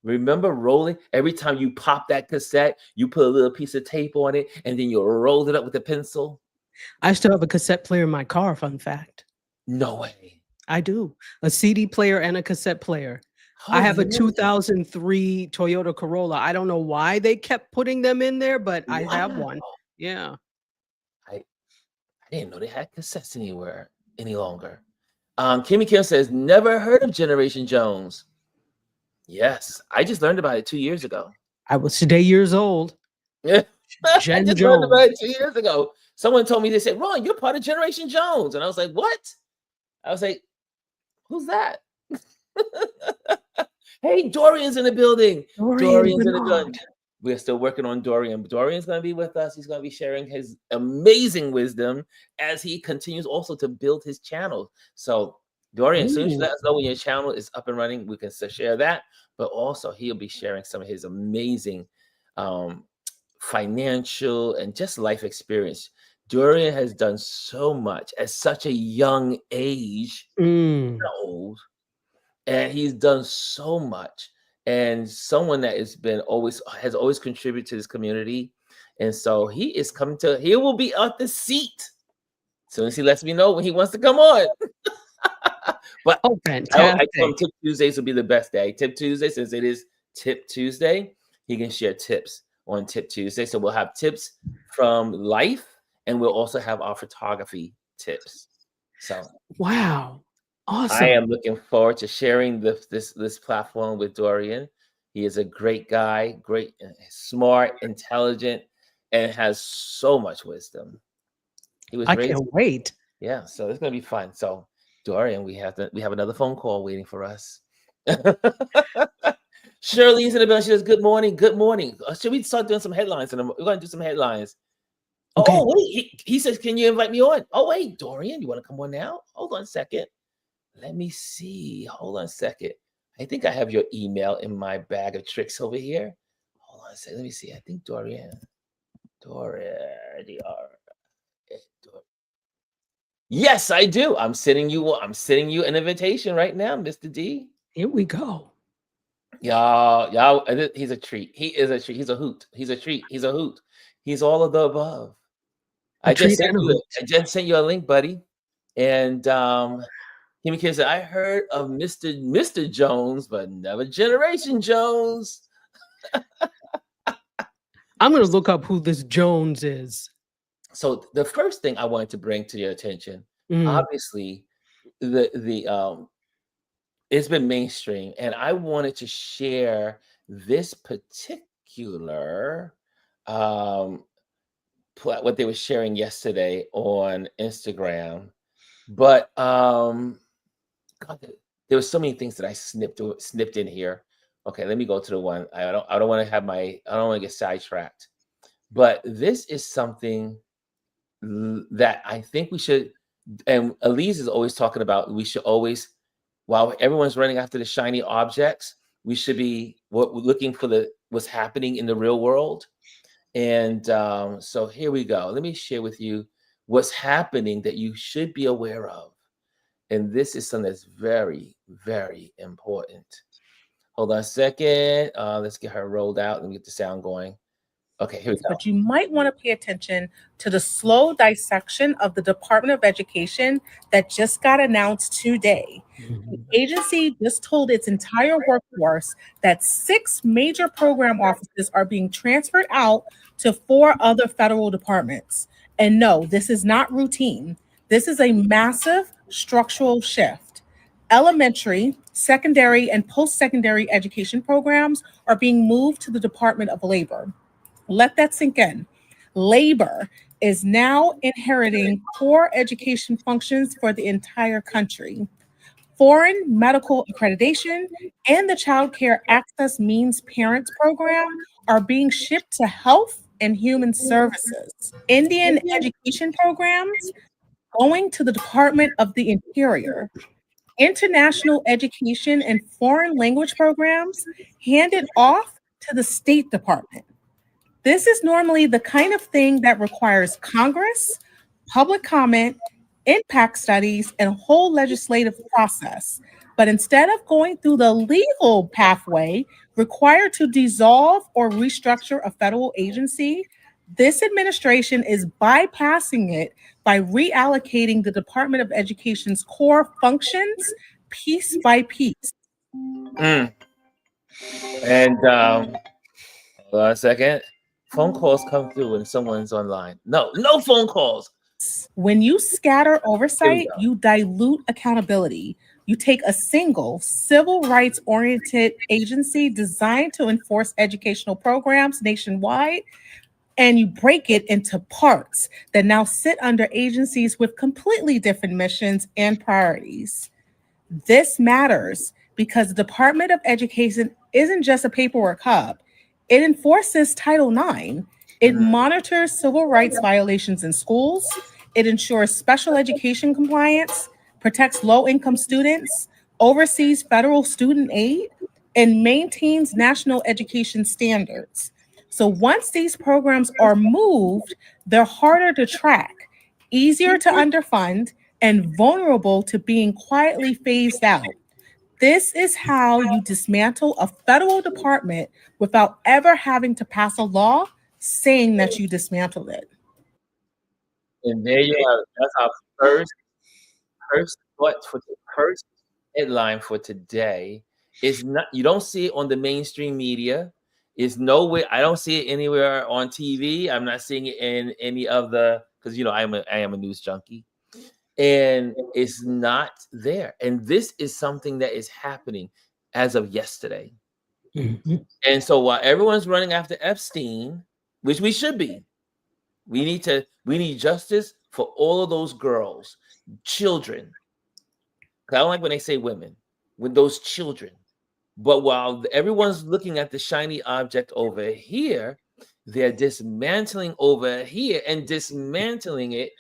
Remember rolling? Every time you pop that cassette, you put a little piece of tape on it, and then you rolled it up with a pencil. I still have a cassette player in my car, fun fact. No way. I do. A CD player and a cassette player. I Oh, have a really? 2003 Toyota Corolla. I don't know why they kept putting them in there, but I have Wow. one. Yeah. I didn't know they had cassettes anywhere any longer. Kimmy Kim says, never heard of Generation Jones. Yes, I just learned about it 2 years ago. I was today years old. Yeah, I Jen just learned about Jones. it 2 years ago. Someone told me, they said, Ron, you're part of Generation Jones. And I was like, what? I was like, who's that? Hey, Dorian's in the building. Dorian Dorian's in the building. Bernard. We're still working on Dorian. Dorian's going to be with us. He's going to be sharing his amazing wisdom as he continues also to build his channel. So, Dorian, as soon as you Ooh. let us know when your channel is up and running, we can share that. But also, he'll be sharing some of his amazing financial and just life experience. Dorian has done so much at such a young age. Mm. Not old, and he's done so much, and someone that has always contributed to this community, and so he will be at the seat as soon as he lets me know when he wants to come on. But Oh, I fantastic. told him Tip Tuesdays will be the best day. Tip Tuesday, since it is Tip Tuesday, he can share tips on Tip Tuesday. So we'll have tips from life, and we'll also have our photography tips. So Wow. I Awesome. am looking forward to sharing this platform with Dorian. He is a great guy, great, smart, intelligent, and has so much wisdom. He was I raised, can't wait. yeah. So it's gonna be fun. So Dorian, we have another phone call waiting for us. Shirley's in the building. She says, "Good morning, good morning." Should we start doing some headlines? We're gonna do some headlines. Okay. Oh wait, he says, "Can you invite me on?" Oh wait, Dorian, you want to come on now? Hold on a second. Let me see. Hold on a second. I think I have your email in my bag of tricks over here. Hold on a second. Let me see. I think Dorian. Yes, I do. I'm sending you an invitation right now, Mr. D. Here we go. Y'all, he's a treat. He is a treat. He's a hoot. He's a treat. He's a hoot. He's all of the above. A treat and a hoot. I just sent you a link, buddy. And Kimmy Kim said, I heard of Mr. Jones, but never Generation Jones. I'm going to look up who this Jones is. So the first thing I wanted to bring to your attention, Mm. obviously, it's been mainstream, and I wanted to share this particular what they were sharing yesterday on Instagram. But God, there were so many things that I snipped in here Okay, let me go to the one. I don't want to have my I don't want to get sidetracked. But this is something that I think we should, and Elise is always talking about, we should always, while everyone's running after the shiny objects, we should be looking for what's happening in the real world. And so here we go. Let me share with you what's happening that you should be aware of. And this is something that's very, very important. Hold on a second. Let's get her rolled out. Let me get the sound going. Okay, here we go. But you might want to pay attention to the slow dissection of the Department of Education that just got announced today. The agency just told its entire workforce that 6 major program offices are being transferred out to 4 other federal departments. And no, this is not routine. This is a massive structural shift. Elementary, secondary, and post-secondary education programs are being moved to the Department of Labor. Let that sink in. Labor is now inheriting core education functions for the entire country. Foreign medical accreditation and the Child Care Access Means Parents program are being shipped to Health and Human Services. Indian education programs going to the Department of the Interior. International education and foreign language programs handed off to the State Department. This is normally the kind of thing that requires Congress, public comment, impact studies, and a whole legislative process. But instead of going through the legal pathway required to dissolve or restructure a federal agency, this administration is bypassing it by reallocating the Department of Education's core functions piece by piece. Mm. And hold on a second. Phone calls come through when someone's online. No phone calls. When you scatter oversight, you dilute accountability. You take a single civil rights oriented agency designed to enforce educational programs nationwide, and you break it into parts that now sit under agencies with completely different missions and priorities. This matters because the Department of Education isn't just a paperwork hub. It enforces Title IX. It monitors civil rights violations in schools. It ensures special education compliance, protects low-income students, oversees federal student aid, and maintains national education standards. So once these programs are moved, they're harder to track, easier to underfund, and vulnerable to being quietly phased out. This is how you dismantle a federal department without ever having to pass a law saying that you dismantled it. And there you are. That's our first thought for the first headline for today. Is not, you don't see it on the mainstream media. It's nowhere. I don't see it anywhere on TV. I'm not seeing it in any of the, because I am a news junkie. And it's not there. And this is something that is happening as of yesterday. Mhm. And so while everyone's running after Epstein, which we should be, we need justice for all of those girls, children. 'Cause I don't like when they say women, with those children. But while everyone's looking at the shiny object over here, they're dismantling over here and dismantling it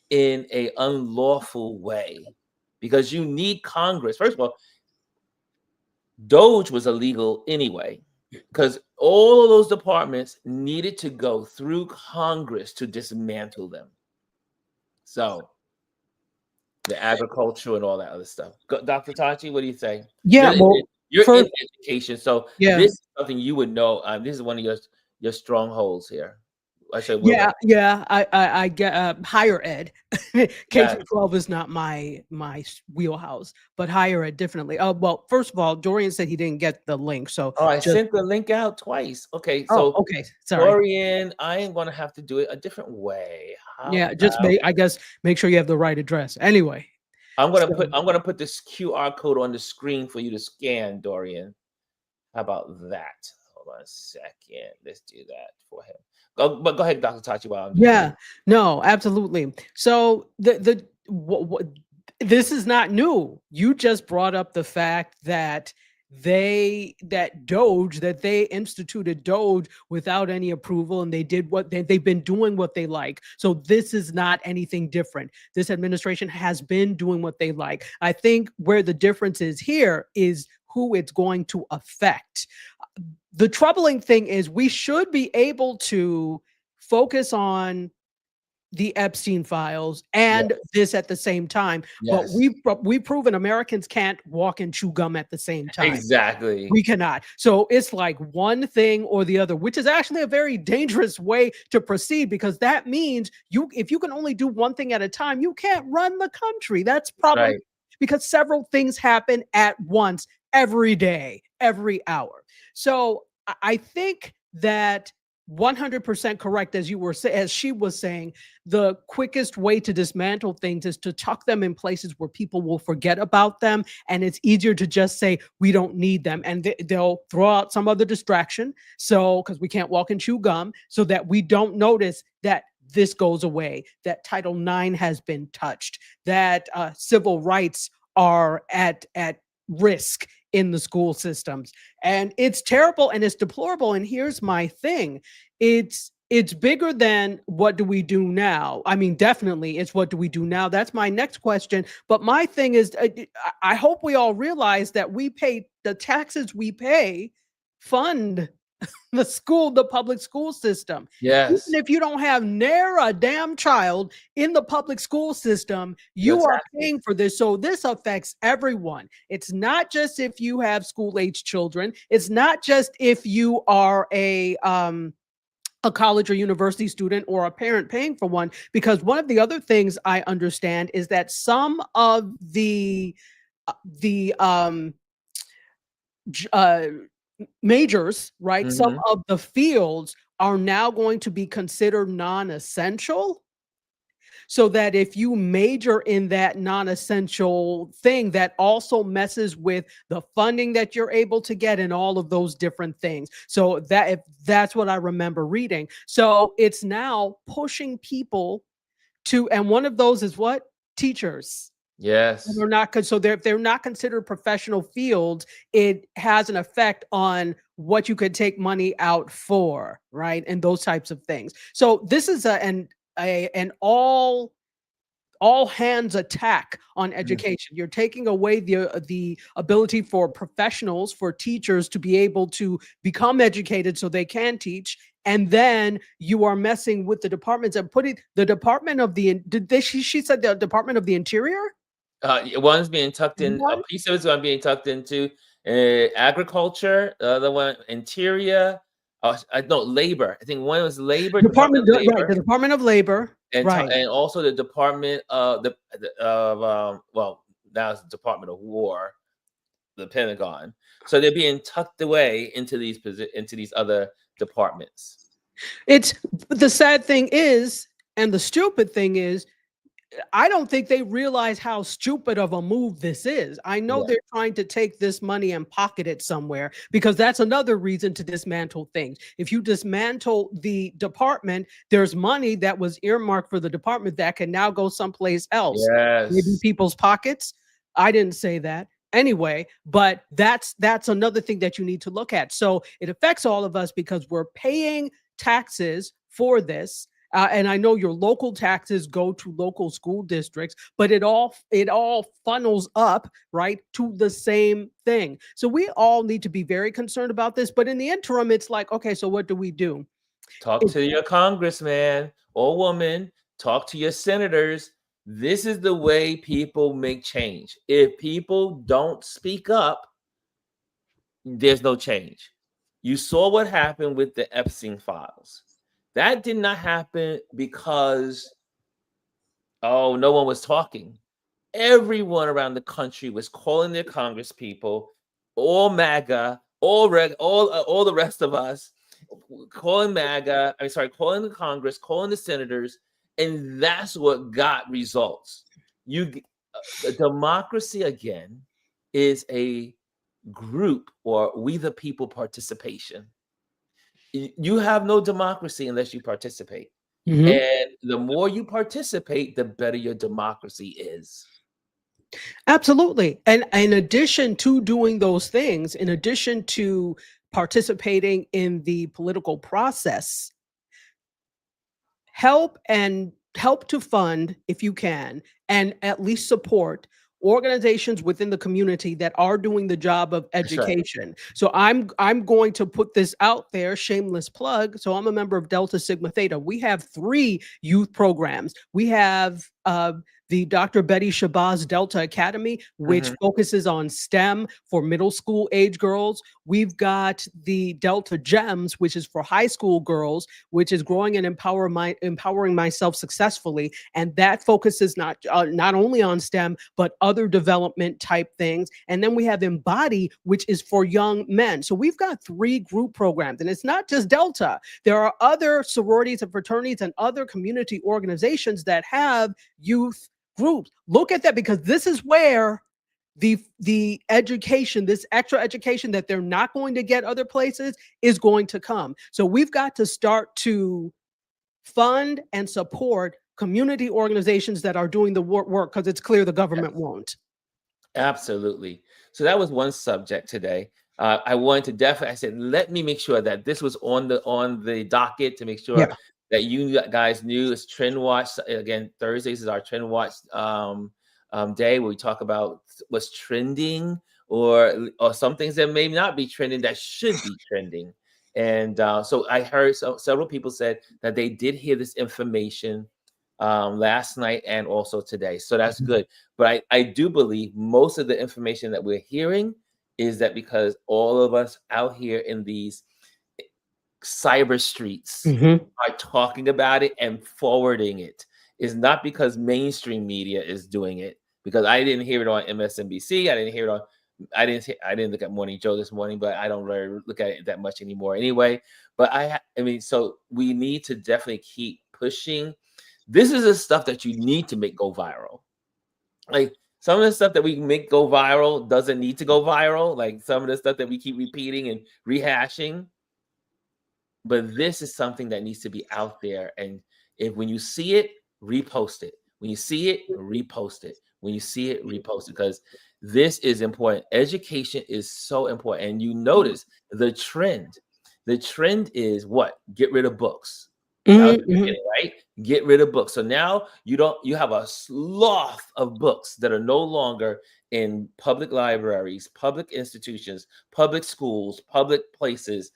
in a unlawful way, because you need Congress. First of all, Doge was illegal anyway, because all of those departments needed to go through Congress to dismantle them. So the agriculture and all that other stuff. Dr. Tachi, what do you say? Yeah, well, You're first, in education, so yeah. this is something you would know. This is one of your strongholds here. I said, Yeah. I get higher ed. K Yeah. through 12 is not my wheelhouse, but higher ed definitely. Well, first of all, Dorian said he didn't get the link, so Oh, I sent the link out twice. Okay, oh, so okay, sorry. Dorian, I am gonna have to do it a different way. Yeah, just make sure you have the right address. Anyway, I'm gonna put this QR code on the screen for you to scan, Dorian. How about that? Hold on a second. Let's do that for him. But go ahead, Dr. Tachi. While I'm yeah, no, absolutely. So this is not new. You just brought up the fact that that they instituted Doge without any approval, and they've been doing what they like. So this is not anything different. This administration has been doing what they like. I think where the difference is here is who it's going to affect. The troubling thing is we should be able to focus on the Epstein files and this at the same time. But we've proven Americans can't walk and chew gum at the same time. Exactly. We cannot. So it's like one thing or the other, which is actually a very dangerous way to proceed, because that means if you can only do one thing at a time, you can't run the country. That's probably because several things happen at once every day, every hour. So I think that 100% correct, as she was saying, the quickest way to dismantle things is to tuck them in places where people will forget about them, and it's easier to just say we don't need them, and they'll throw out some other distraction, so because we can't walk and chew gum, so that we don't notice that this goes away, that Title IX has been touched, that civil rights are at risk in the school systems. And it's terrible and it's deplorable. And here's my thing. It's bigger than what do we do now? I mean, definitely it's what do we do now? That's my next question. But my thing is, I hope we all realize that the taxes we pay fund the public school system. Yes. Even if you don't have ne'er a damn child in the public school system, you are paying for this. So this affects everyone. It's not just if you have school-age children. It's not just if you are a college or university student or a parent paying for one, because one of the other things I understand is that some of the majors, right? Some of the fields are now going to be considered non-essential. So that if you major in that non-essential thing, that also messes with the funding that you're able to get and all of those different things. So that's what I remember reading. So it's now pushing people to, and one of those is what? Teachers. Yes. They're not, so they're not considered professional fields. It has an effect on what you could take money out for, right? And those types of things. So this is an all hands attack on education. You're taking away the ability for professionals, for teachers to be able to become educated so they can teach. And then you are messing with the departments and putting the Department of the, she said the Department of the Interior? One's being tucked in, a piece of it's going to be tucked into agriculture, the other one interior, no, labor. I think one was labor. Department of Labor. Right, the Department of Labor, and also the Department of well, now it's the Department of War, the Pentagon. So they're being tucked away into these other departments. It's the sad thing is, and the stupid thing is, I don't think they realize how stupid of a move this is. I know they're trying to take this money and pocket it somewhere, because that's another reason to dismantle things. If you dismantle the department, there's money that was earmarked for the department that can now go someplace else. Yes. Maybe people's pockets. I didn't say that. Anyway, but that's another thing that you need to look at. So it affects all of us because we're paying taxes for this. And I know your local taxes go to local school districts, but it all funnels up, right, to the same thing. So we all need to be very concerned about this. But in the interim, it's like, okay, so what do we do? Talk to your congressman or woman. Talk to your senators. This is the way people make change. If people don't speak up, there's no change. You saw what happened with the Epstein files. That did not happen because, no one was talking. Everyone around the country was calling their Congress people, all MAGA, all the rest of us, calling MAGA. Calling the Congress, calling the senators, and that's what got results. Democracy again is a group or we the people participation. You have no democracy unless you participate. And the more you participate, the better your democracy is. Absolutely. And in addition to doing those things, in addition to participating in the political process, help to fund, if you can, and at least support organizations within the community that are doing the job of That's right. education. So I'm going to put this out there, shameless plug. So I'm a member of Delta Sigma Theta. We have 3 youth programs. We have the Dr. Betty Shabazz Delta Academy, which Mhm. focuses on STEM for middle school age girls. We've got the Delta Gems, which is for high school girls, which is growing and empowering myself successfully, and that focuses not only on STEM but other development type things. And then we have Embody, which is for young men. So we've got 3 group programs, and it's not just Delta. There are other sororities and fraternities and other community organizations that have youth groups. Look at that, because this is where the education, this extra education that they're not going to get other places, is going to come. So we've got to start to fund and support community organizations that are doing the work, because it's clear the government won't. Absolutely. So that was one subject today. I wanted to definitely. I said, let me make sure that this was on the docket to make sure Yeah. that you guys knew. It's TrendWatch again. Thursdays is our TrendWatch day where we talk about what's trending or some things that may not be trending that should be trending. And so I heard several people said that they did hear this information last night and also today. So that's good. But I do believe most of the information that we're hearing is that because all of us out here in these cyber streets are talking about it and forwarding it. Is not because mainstream media is doing it, because I didn't hear it on MSNBC. I didn't hear it on. I didn't look at Morning Joe this morning, but I don't really look at it that much anymore anyway. But I mean, so we need to definitely keep pushing. This is the stuff that you need to make go viral. Like some of the stuff that we make go viral doesn't need to go viral. Like some of the stuff that we keep repeating and rehashing. But this is something that needs to be out there. And when you see it, repost it. When you see it, repost it. When you see it, repost it. Because this is important. Education is so important. And you notice the trend. The trend is what? Get rid of books. That was the beginning, right? Get rid of books. So now you have a slough of books that are no longer in public libraries, public institutions, public schools, public places.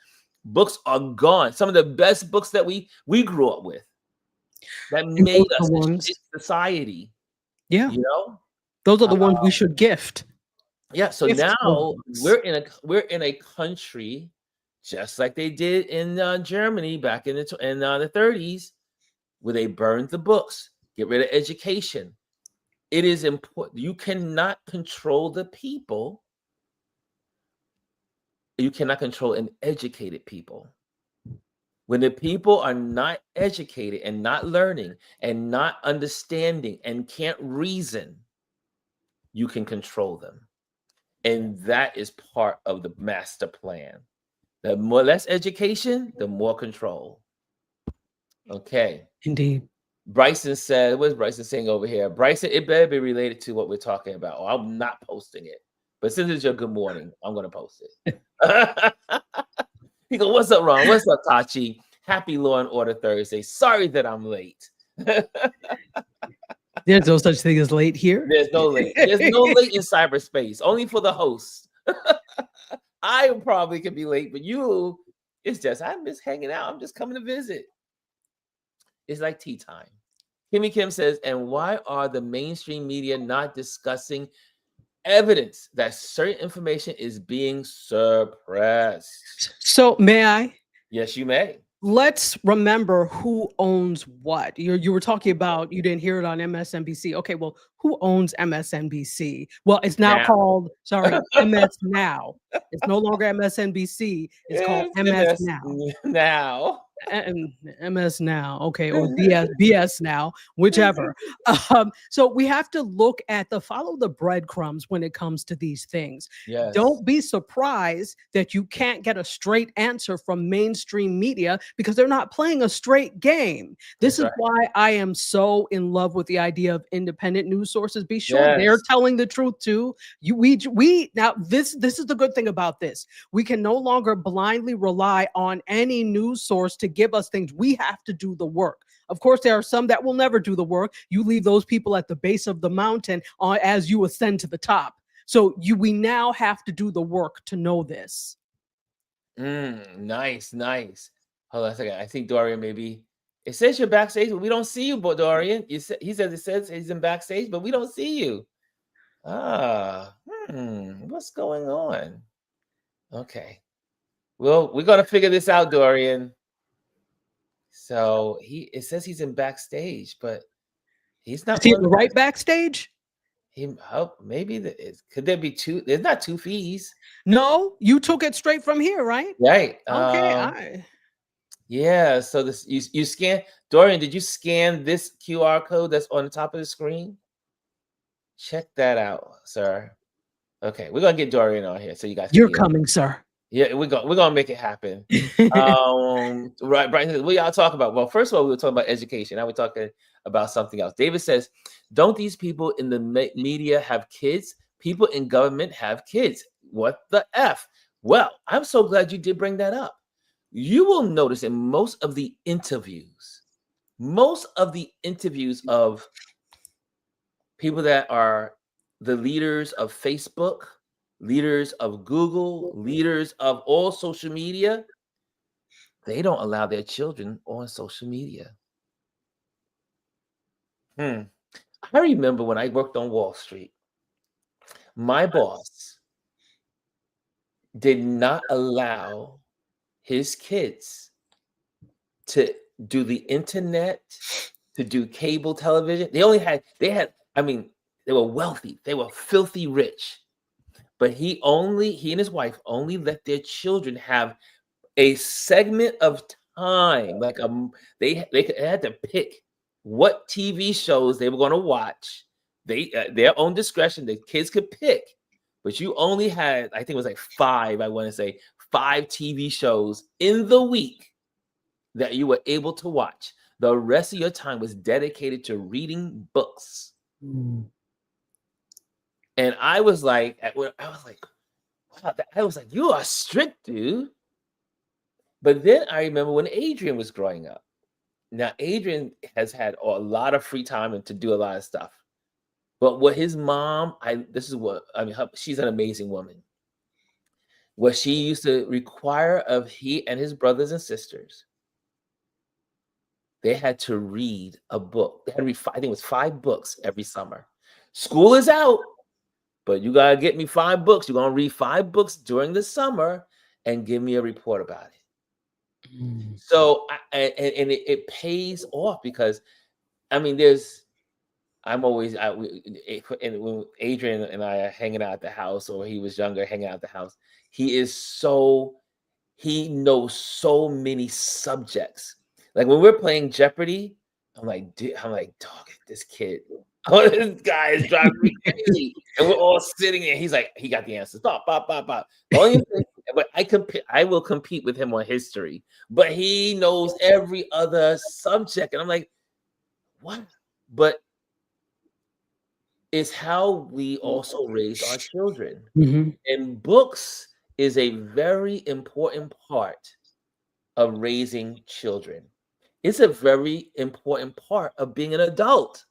Books are gone. Some of the best books that we grew up with that made us society. Yeah. You know? Those are the ones we should gift. Yeah. So now we're in a country just like they did in Germany back in the 30s, where they burned the books, get rid of education. It is important. You cannot control the people. You cannot control an educated people. When the people are not educated and not learning and not understanding and can't reason, you can control them. And that is part of the master plan. The less education, the more control. Okay. Indeed. Bryson said, what's Bryson saying over here? Bryson, it better be related to what we're talking about, or I'm not posting it. But since it's your good morning, I'm going to post it. He goes, what's up, Ron? What's up, Tachi? Happy Law and Order Thursday. Sorry that I'm late. There's no such thing as late here. There's no late. There's no late in cyberspace. Only for the host. I probably could be late, but you, it's just, I'm just hanging out. I'm just coming to visit. It's like tea time. Kimmy Kim says, and why are the mainstream media not discussing evidence that certain information is being suppressed? So may I? Yes, you may. Let's remember who owns what. You were talking about, you didn't hear it on MSNBC. Okay, well, who owns MSNBC? Well, it's now called, MS Now. It's no longer MSNBC. It's called MS Now. Now. and MS now, okay, or BS now, whichever. So we have to look at follow the breadcrumbs when it comes to these things. Yes, Don't be surprised that you can't get a straight answer from mainstream media because they're not playing a straight game. This that's is right. why I am so in love with the idea of independent news sources. Be sure they're Yes. telling the truth too. We now this is the good thing about this. We can no longer blindly rely on any news source to give us things. We have to do the work. Of course, there are some that will never do the work. You leave those people at the base of the mountain as you ascend to the top. So we now have to do the work to know this. Nice, nice. Hold on a second. I think Dorian maybe it says you're backstage, but we don't see you, but Dorian. He says it says he's in backstage, but we don't see you. Ah, what's going on? Okay. Well, we're gonna figure this out, Dorian. So it says he's in backstage, but he's Is not he on in the the right back. backstage? Maybe could there be two? There's not two fees, No, you took it straight from here, right? right? Okay, I Yeah. So this you scan Dorian. Did you scan this QR code that's on the top of the screen? Check that out, sir. Okay, we're gonna get Dorian on here so you guys can you're hear. coming, sir. Yeah, we're gonna make it happen. Right. What y'all talk about? Well, first of all, we were talking about education. Now we're talking about something else. David says, "Don't these people in the media have kids? People in government have kids. What the f?" Well, I'm so glad you did bring that up. You will notice in most of the interviews of people that are the leaders of Facebook, leaders of Google, leaders of all social media, they don't allow their children on social media. I remember when I worked on Wall Street, my boss did not allow his kids to do the internet, to do cable television. I mean, they were wealthy, they were filthy rich. But he and his wife only let their children have a segment of time, like they had to pick what TV shows they were going to watch. They their own discretion. The kids could pick, but you only had, I think it was like five. I want to say five TV shows in the week that you were able to watch. The rest of your time was dedicated to reading books. And I was like, wow, I was like, you are strict, dude. But then I remember when Adrian was growing up. Now, Adrian has had a lot of free time and to do a lot of stuff. But what his mom, she's an amazing woman. What she used to require of he and his brothers and sisters, they had to read a book. They had to read, I think it was 5 books every summer. School is out, but you gotta get me 5 books. You're gonna read 5 books during the summer and give me a report about it. So, it pays off because, I mean, I'm always when Adrian and I are hanging out at the house, or he was younger hanging out at the house, he knows so many subjects. Like when we're playing Jeopardy, I'm like, dog, this kid, oh, this guy is driving me crazy. And we're all sitting there. He's like, he got the answers. Bop, bop, bop, bop. The only thing, but I will compete with him on history, but he knows every other subject. And I'm like, what? But it's how we also raise our children. And books is a very important part of raising children. It's a very important part of being an adult.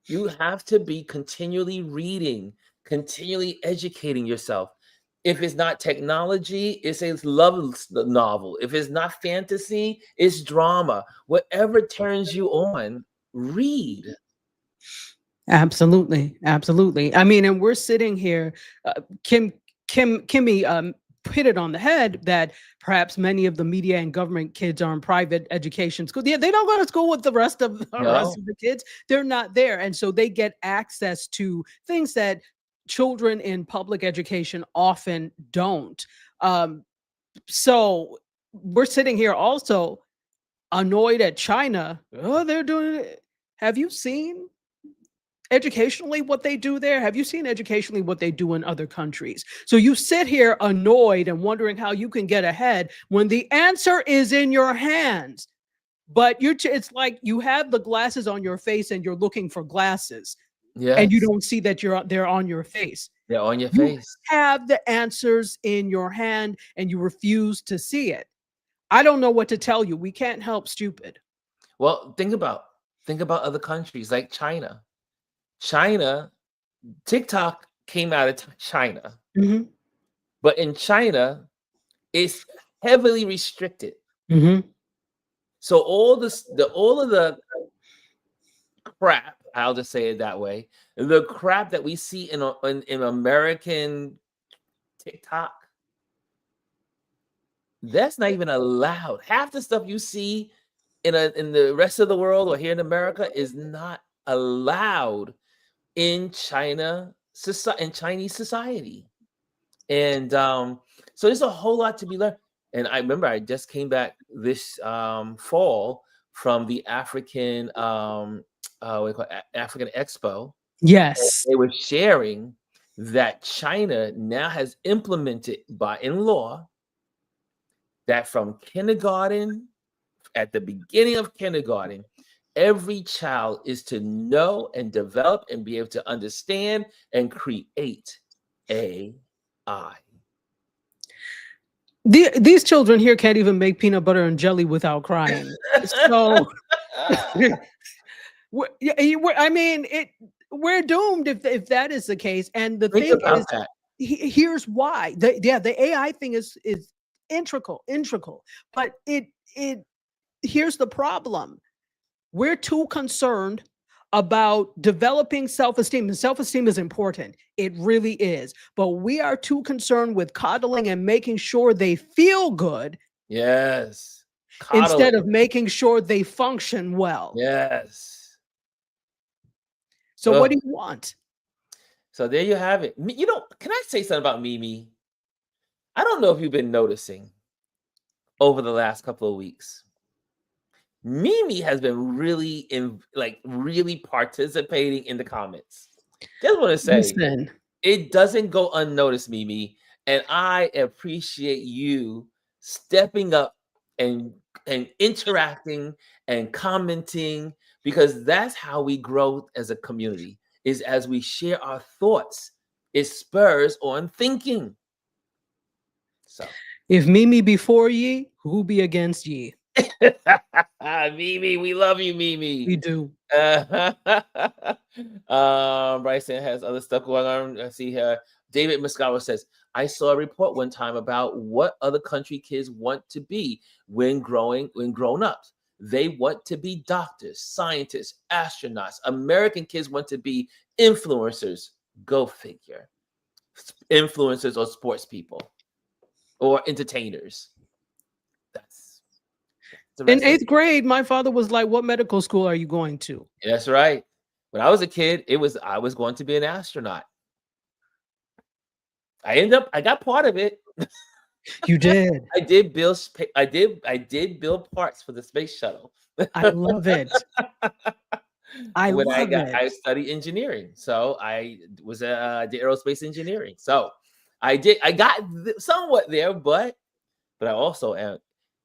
You have to be continually reading, continually educating yourself. If it's not technology, it's a love novel. If it's not fantasy, it's drama. Whatever turns you on, read. Absolutely, absolutely. I mean, and we're sitting here, Kimmy hit it on the head that perhaps many of the media and government kids are in private education schools. Yeah, they don't go to school with the rest of No. the kids. They're not there, and so they get access to things that children in public education often don't. So we're sitting here also annoyed at China. Oh, they're doing it. Have you seen educationally what they do there? Have you seen educationally what they do in other countries? So you sit here annoyed and wondering how you can get ahead when the answer is in your hands. But it's like you have the glasses on your face and you're looking for glasses and you Yes. don't see that they're on your face. They're on your You face. have the answers in your hand and you refuse to see it. I don't know what to tell you. We can't help stupid. Well, think about other countries like China. China, TikTok came out of China, Mhm. but in China, it's heavily restricted. Mhm. So all of the crap, I'll just say it that way, the crap that we see in American TikTok, that's not even allowed. Half the stuff you see in the rest of the world or here in America is not allowed in Chinese society. And so there's a whole lot to be learned. And I remember I just came back this fall from the African what do you call it? African Expo. Yes. They were sharing that China now has implemented in law that from kindergarten, at the beginning of kindergarten, every child is to know and develop and be able to understand and create AI. These children here can't even make peanut butter and jelly without crying. So I mean, we're doomed if that is the case. And the Think thing about is, that. here's why. The AI thing is integral, but it here's the problem. We're too concerned about developing self-esteem, and self-esteem is important. It really is. But we are too concerned with coddling and making sure they feel good Yes. instead of Coddling. making sure they function well. Yes. So what Ugh. do you want? So there you have it. You know, can I say something about Mimi? I don't know if you've been noticing over the last couple of weeks. Mimi has been really really participating in the comments. Just want to say Listen, it doesn't go unnoticed, Mimi, and I appreciate you stepping up and interacting and commenting, because that's how we grow as a community, is as we share our thoughts. It spurs on thinking. So if Mimi before ye, who be against ye? Mimi, we love you, Mimi. We do. Bryson has other stuff going on. I see here. David Muscawa says, I saw a report one time about what other country kids want to be when grown up. They want to be doctors, scientists, astronauts. American kids want to be influencers. Go figure. Influencers or sports people or entertainers. That's the In rest of it. 8th grade, my father was like, what medical school are you going to? That's right. When I was a kid, I was going to be an astronaut. I got part of it. You did. I did build parts for the space shuttle. I love it. I love it. I studied engineering, so I did aerospace engineering. So I got somewhat there, but I also am.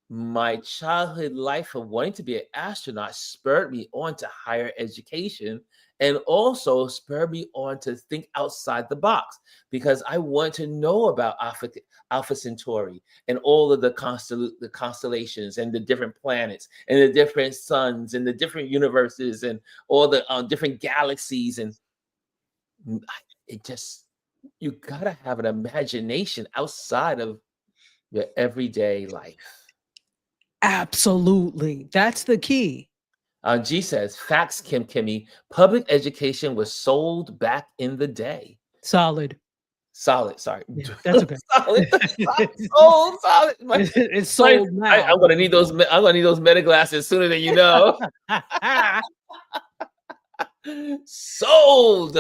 My childhood life of wanting to be an astronaut spurred me on to higher education, and also spurred me on to think outside the box, because I want to know about Alpha Centauri and all of the constellations and the different planets and the different suns and the different universes and all the different galaxies. And it just, you gotta have an imagination outside of your everyday life. Absolutely. That's the key. G says, facts, Kimmy. Public education was sold back in the day. Solid. Solid, sorry. Yeah, that's okay. Solid. Sold, solid. It's sold now. I'm gonna need those. I'm gonna need those meta glasses sooner than you know. Sold.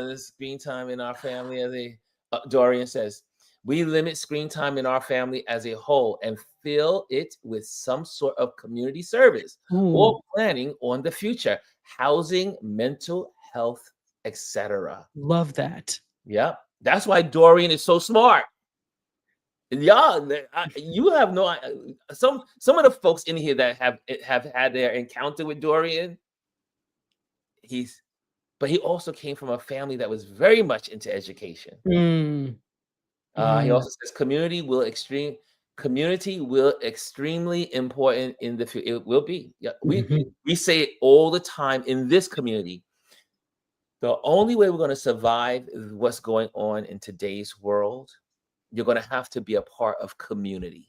This screen time in our family, as Dorian says. We limit screen time in our family as a whole and fill it with some sort of community service or Ooh, planning on the future, housing, mental health, etc. love that. Yep. That's why Dorian is so smart. Yeah, you have no some of the folks in here that have had their encounter with Dorian. But he also came from a family that was very much into education. Mm, He mm, also says community will extremely important in the future. It will be. Yeah, mhm. we say it all the time in this community. The only way we're going to survive what's going on in today's world, you're going to have to be a part of communities.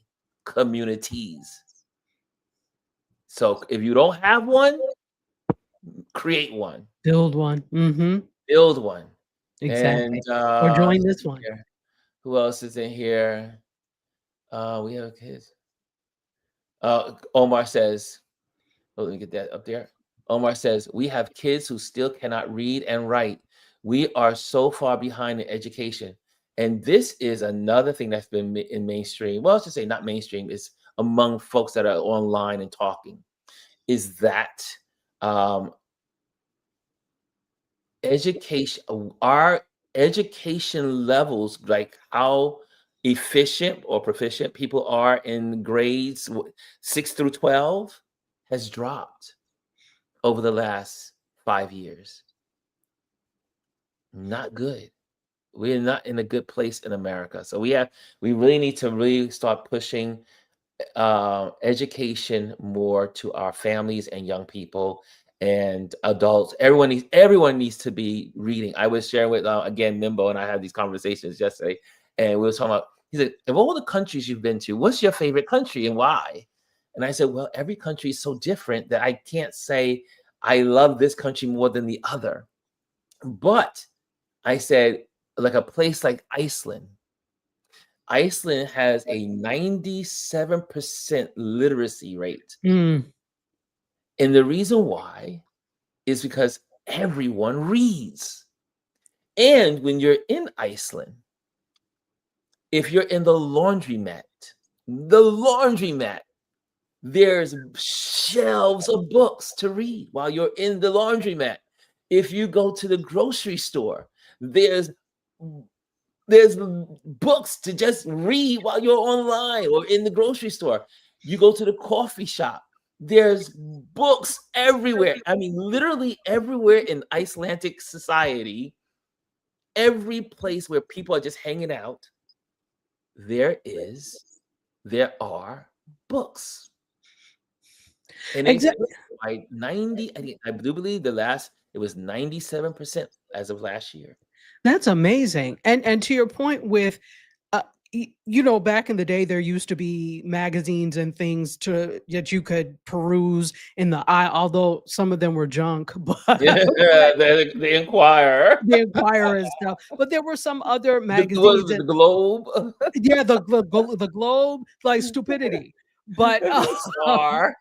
So if you don't have one, create one, Build one. build one. And Exactly. Or join this one. here, who else is in here? We have kids. Omar says, oh, let me get that up there. Omar says, we have kids who still cannot read and write. We are so far behind in education. And this is another thing that's been in mainstream. Well, let's just say not mainstream, it's among folks that are online and talking, is that our education levels, like how efficient or proficient people are in grades 6 through 12, has dropped over the last 5 years. Not good. We're not in a good place in America. So we really need to really start pushing education more to our families and young people and adults. Everyone needs to be reading. I was sharing with again Mimbo, and I had these conversations yesterday, and we were talking about. He said, "Of all the countries you've been to, what's your favorite country and why?" And I said, "Well, every country is so different that I can't say I love this country more than the other." But I said, like a place like Iceland. Iceland has a 97% literacy rate. Mm, And the reason why is because everyone reads. And when you're in Iceland, if you're in the laundromat, there's shelves of books to read while you're in the laundromat. If you go to the grocery store, there's books to just read while you're online or in the grocery store. You go to the coffee shop, there's books everywhere. I mean, literally everywhere in Icelandic society, every place where people are just hanging out, there are books. And they said exactly. by 90, I do believe it was 97% as of last year. That's amazing. And to your point with uh, back in the day, there used to be magazines and things that you could peruse in the eye, although some of them were junk, but Yeah, the Inquirer. the Inquirer and stuff. But there were some other What magazines is it, the that, Globe? yeah, the Globe, like stupidity. But The Star.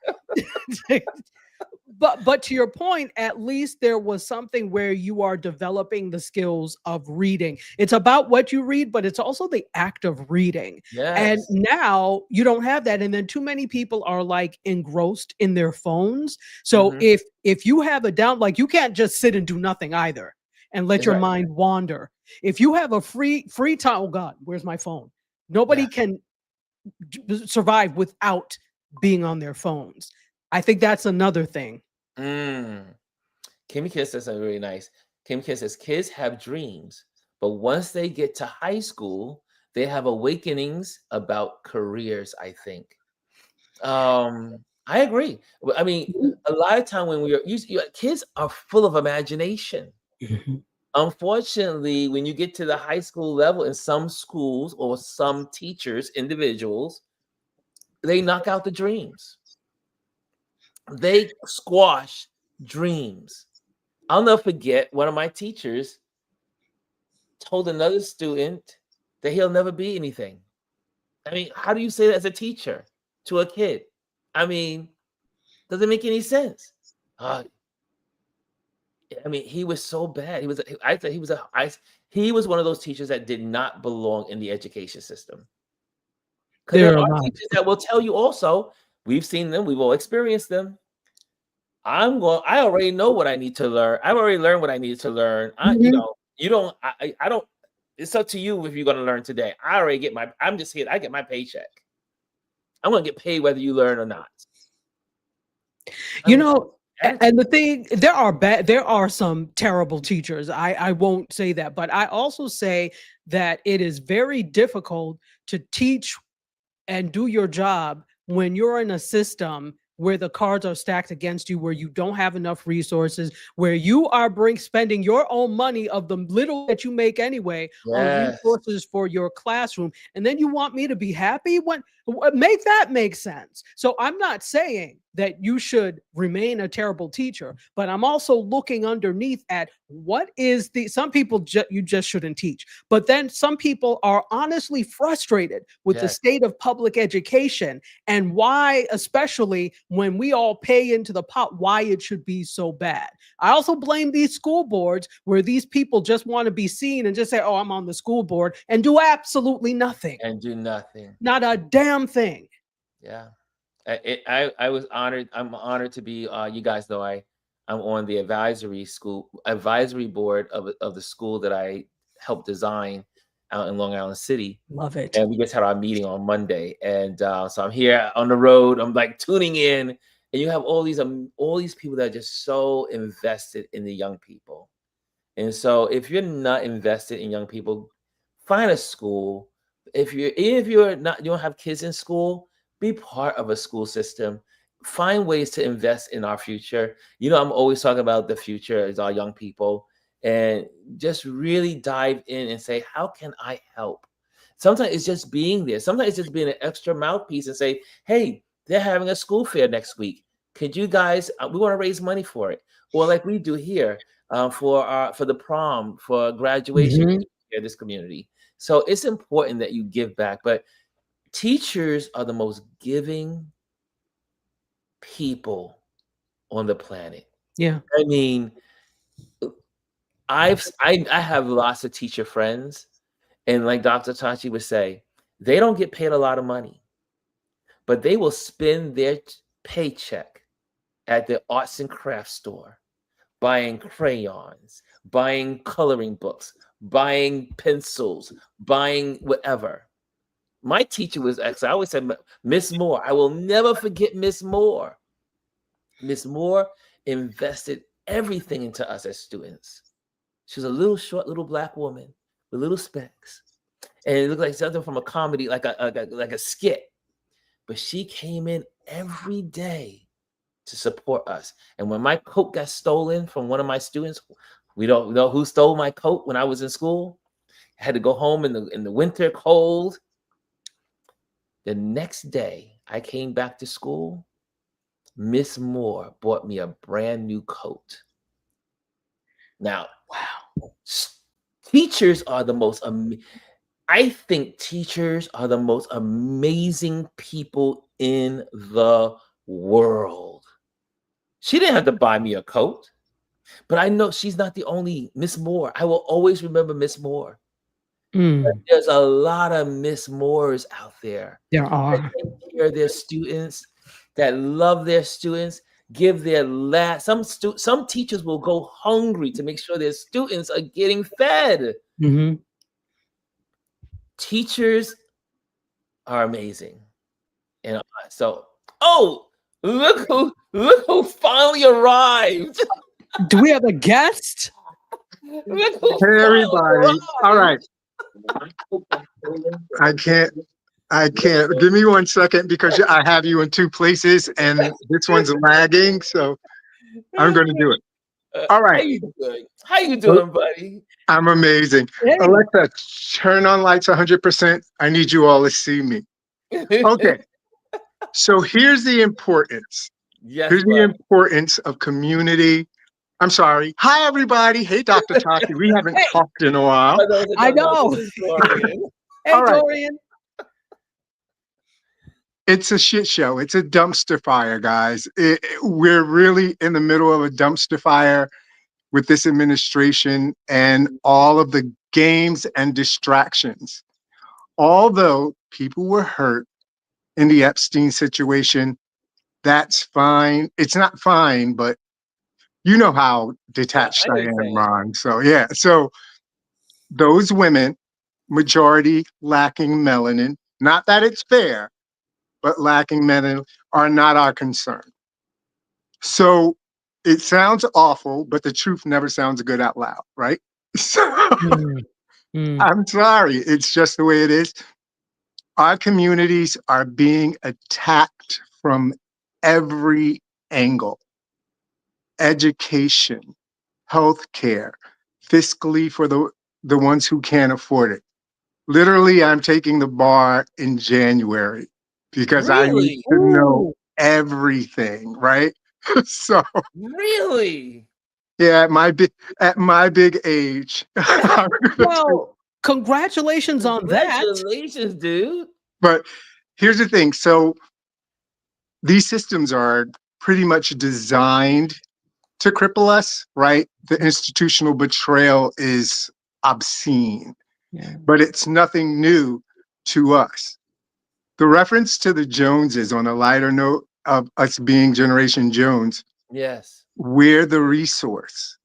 but to your point, at least there was something where you are developing the skills of reading. It's about what you read, but it's also the act of reading. And Yes. now you don't have that, and then too many people are like engrossed in their phones. So Mhm. if you have a down, like, you can't just sit and do nothing either and let That's your right. mind wander. If you have a free time, oh God, where's my phone? Yeah. Nobody can survive without being on their phones. I think that's another thing. Mm. Kimmy Kiss says something really nice. Kimmy Kiss says kids have dreams, but once they get to high school, they have awakenings about careers, I think. I agree. I mean, a lot of time when kids are full of imagination. Mhm. Unfortunately, when you get to the high school level in some schools or some teachers, individuals, they knock out the dreams. They squash dreams. I'll never forget one of my teachers told another student that he'll never be anything. I mean, how do you say that as a teacher to a kid? I mean, doesn't make any sense. Uh, I mean, he was so bad. I said he was one of those teachers that did not belong in the education system. Because There there are a are lot. teachers that will tell you also, we've seen them, we've all experienced them. I already know what I need to learn. I've already learned what I needed to learn. Mhm. You don't, I don't, it's up to you if you're going to learn today. I already get I'm just here, I get my paycheck. I'm going to get paid whether you learn or not. I You mean, know, attitude. and the thing, there are some terrible teachers. I won't say that, but I also say that it is very difficult to teach and do your job when you're in a system where the cards are stacked against you, where you don't have enough resources, where you are spending your own money of the little that you make anyway on Yes. resources for your classroom, and then you want me to be happy? Make that make sense. So I'm not saying that you should remain a terrible teacher, but I'm also looking underneath at what is some people you just shouldn't teach, but then some people are honestly frustrated with the Yes. state of public education and why, especially when we all pay into the pot, why it should be so bad. I also blame these school boards where these people just want to be seen and just say, oh, I'm on the school board, and do absolutely nothing. And do nothing. Not a damn thing. Yeah. I was honored. I'm honored to be, you guys know I'm on the advisory board of the school that I helped design out in Long Island City. Love it. And we just had our meeting on Monday. And so I'm here on the road. I'm like tuning in, and you have all these people that are just so invested in the young people. And so if you're not invested in young people, find a school. If you're not, you don't have kids in school, be part of a school system. Find ways to invest in our future. I'm always talking about the future as our young people, and just really dive in and say, how can I help? Sometimes it's just being there. Sometimes it's just being an extra mouthpiece and say, hey, they're having a school fair next week. Could you guys, we want to raise money for it. Or like we do here, for the prom, for graduation Mhm. in this community. So it's important that you give back. But teachers are the most giving people on the planet. Yeah. I mean, I have lots of teacher friends, and like Dr. Tachi would say, they don't get paid a lot of money, but they will spend their paycheck at the arts and crafts store, buying crayons, buying coloring books, buying pencils, buying whatever. My teacher was excellent. I always said, Miss Moore. I will never forget Miss Moore. Miss Moore invested everything into us as students. She was a little short, little black woman with little specs, and it looked like something from a comedy, like a skit. But she came in every day to support us. And when my coat got stolen from one of my students, we don't know who stole my coat when I was in school. I had to go home in the winter cold. The next day I came back to school, Miss Moore bought me a brand new coat. Now, Wow. teachers are the most I think teachers are the most amazing people in the world. She didn't have to buy me a coat, but I know she's not the only Miss Moore. I will always remember Miss Moore. Mm, There's a lot of Miss Moores out there there that are. take care of their students, that love their students, give their last. Some teachers will go hungry to make sure their students are getting fed. Mhm. Teachers are amazing. And so, oh, look who finally arrived. Do we have a guest? Look who Hey finally everybody. All arrived. right. I can't. Give me 1 second because I have you in two places and this one's lagging. So I'm going to do it. All How right. you doing? How you doing, buddy? I'm amazing. Hey. Alexa, turn on lights 100%. I need you all to see me. Okay. So here's the importance. Yes, Here's the buddy. importance of community. I'm sorry. Hi, everybody. Hey, Dr. Tachi. We haven't Hey. talked in a while. I know. This is Dorian. Hey, All right. Dorian. It's a shit show. It's a dumpster fire, guys. We're really in the middle of a dumpster fire. with this administration and all of the games and distractions. Although people were hurt in the Epstein situation, that's fine. It's not fine, but you know how Yeah, detached I know I what you're am, saying. Ron. So yeah, so those women, majority lacking melanin, not that it's fair, but lacking melanin are not our concern. So it sounds awful, but the truth never sounds good out loud, right? So Mm, mm. I'm sorry, it's just the way it is. Our communities are being attacked from every angle: education, healthcare, fiscally for the ones who can't afford it. Literally, I'm taking the bar in January because I need Really? to know Ooh. everything, right? So Really? yeah, at my big age, I'm gonna take, Well, congratulations on that. Congratulations, dude. but here's the thing. So these systems are pretty much designed to cripple us, right? The institutional betrayal is obscene, Yeah. but it's nothing new to us. The reference to the Joneses, on a lighter note of us being Generation Jones, Yes. we're the resource.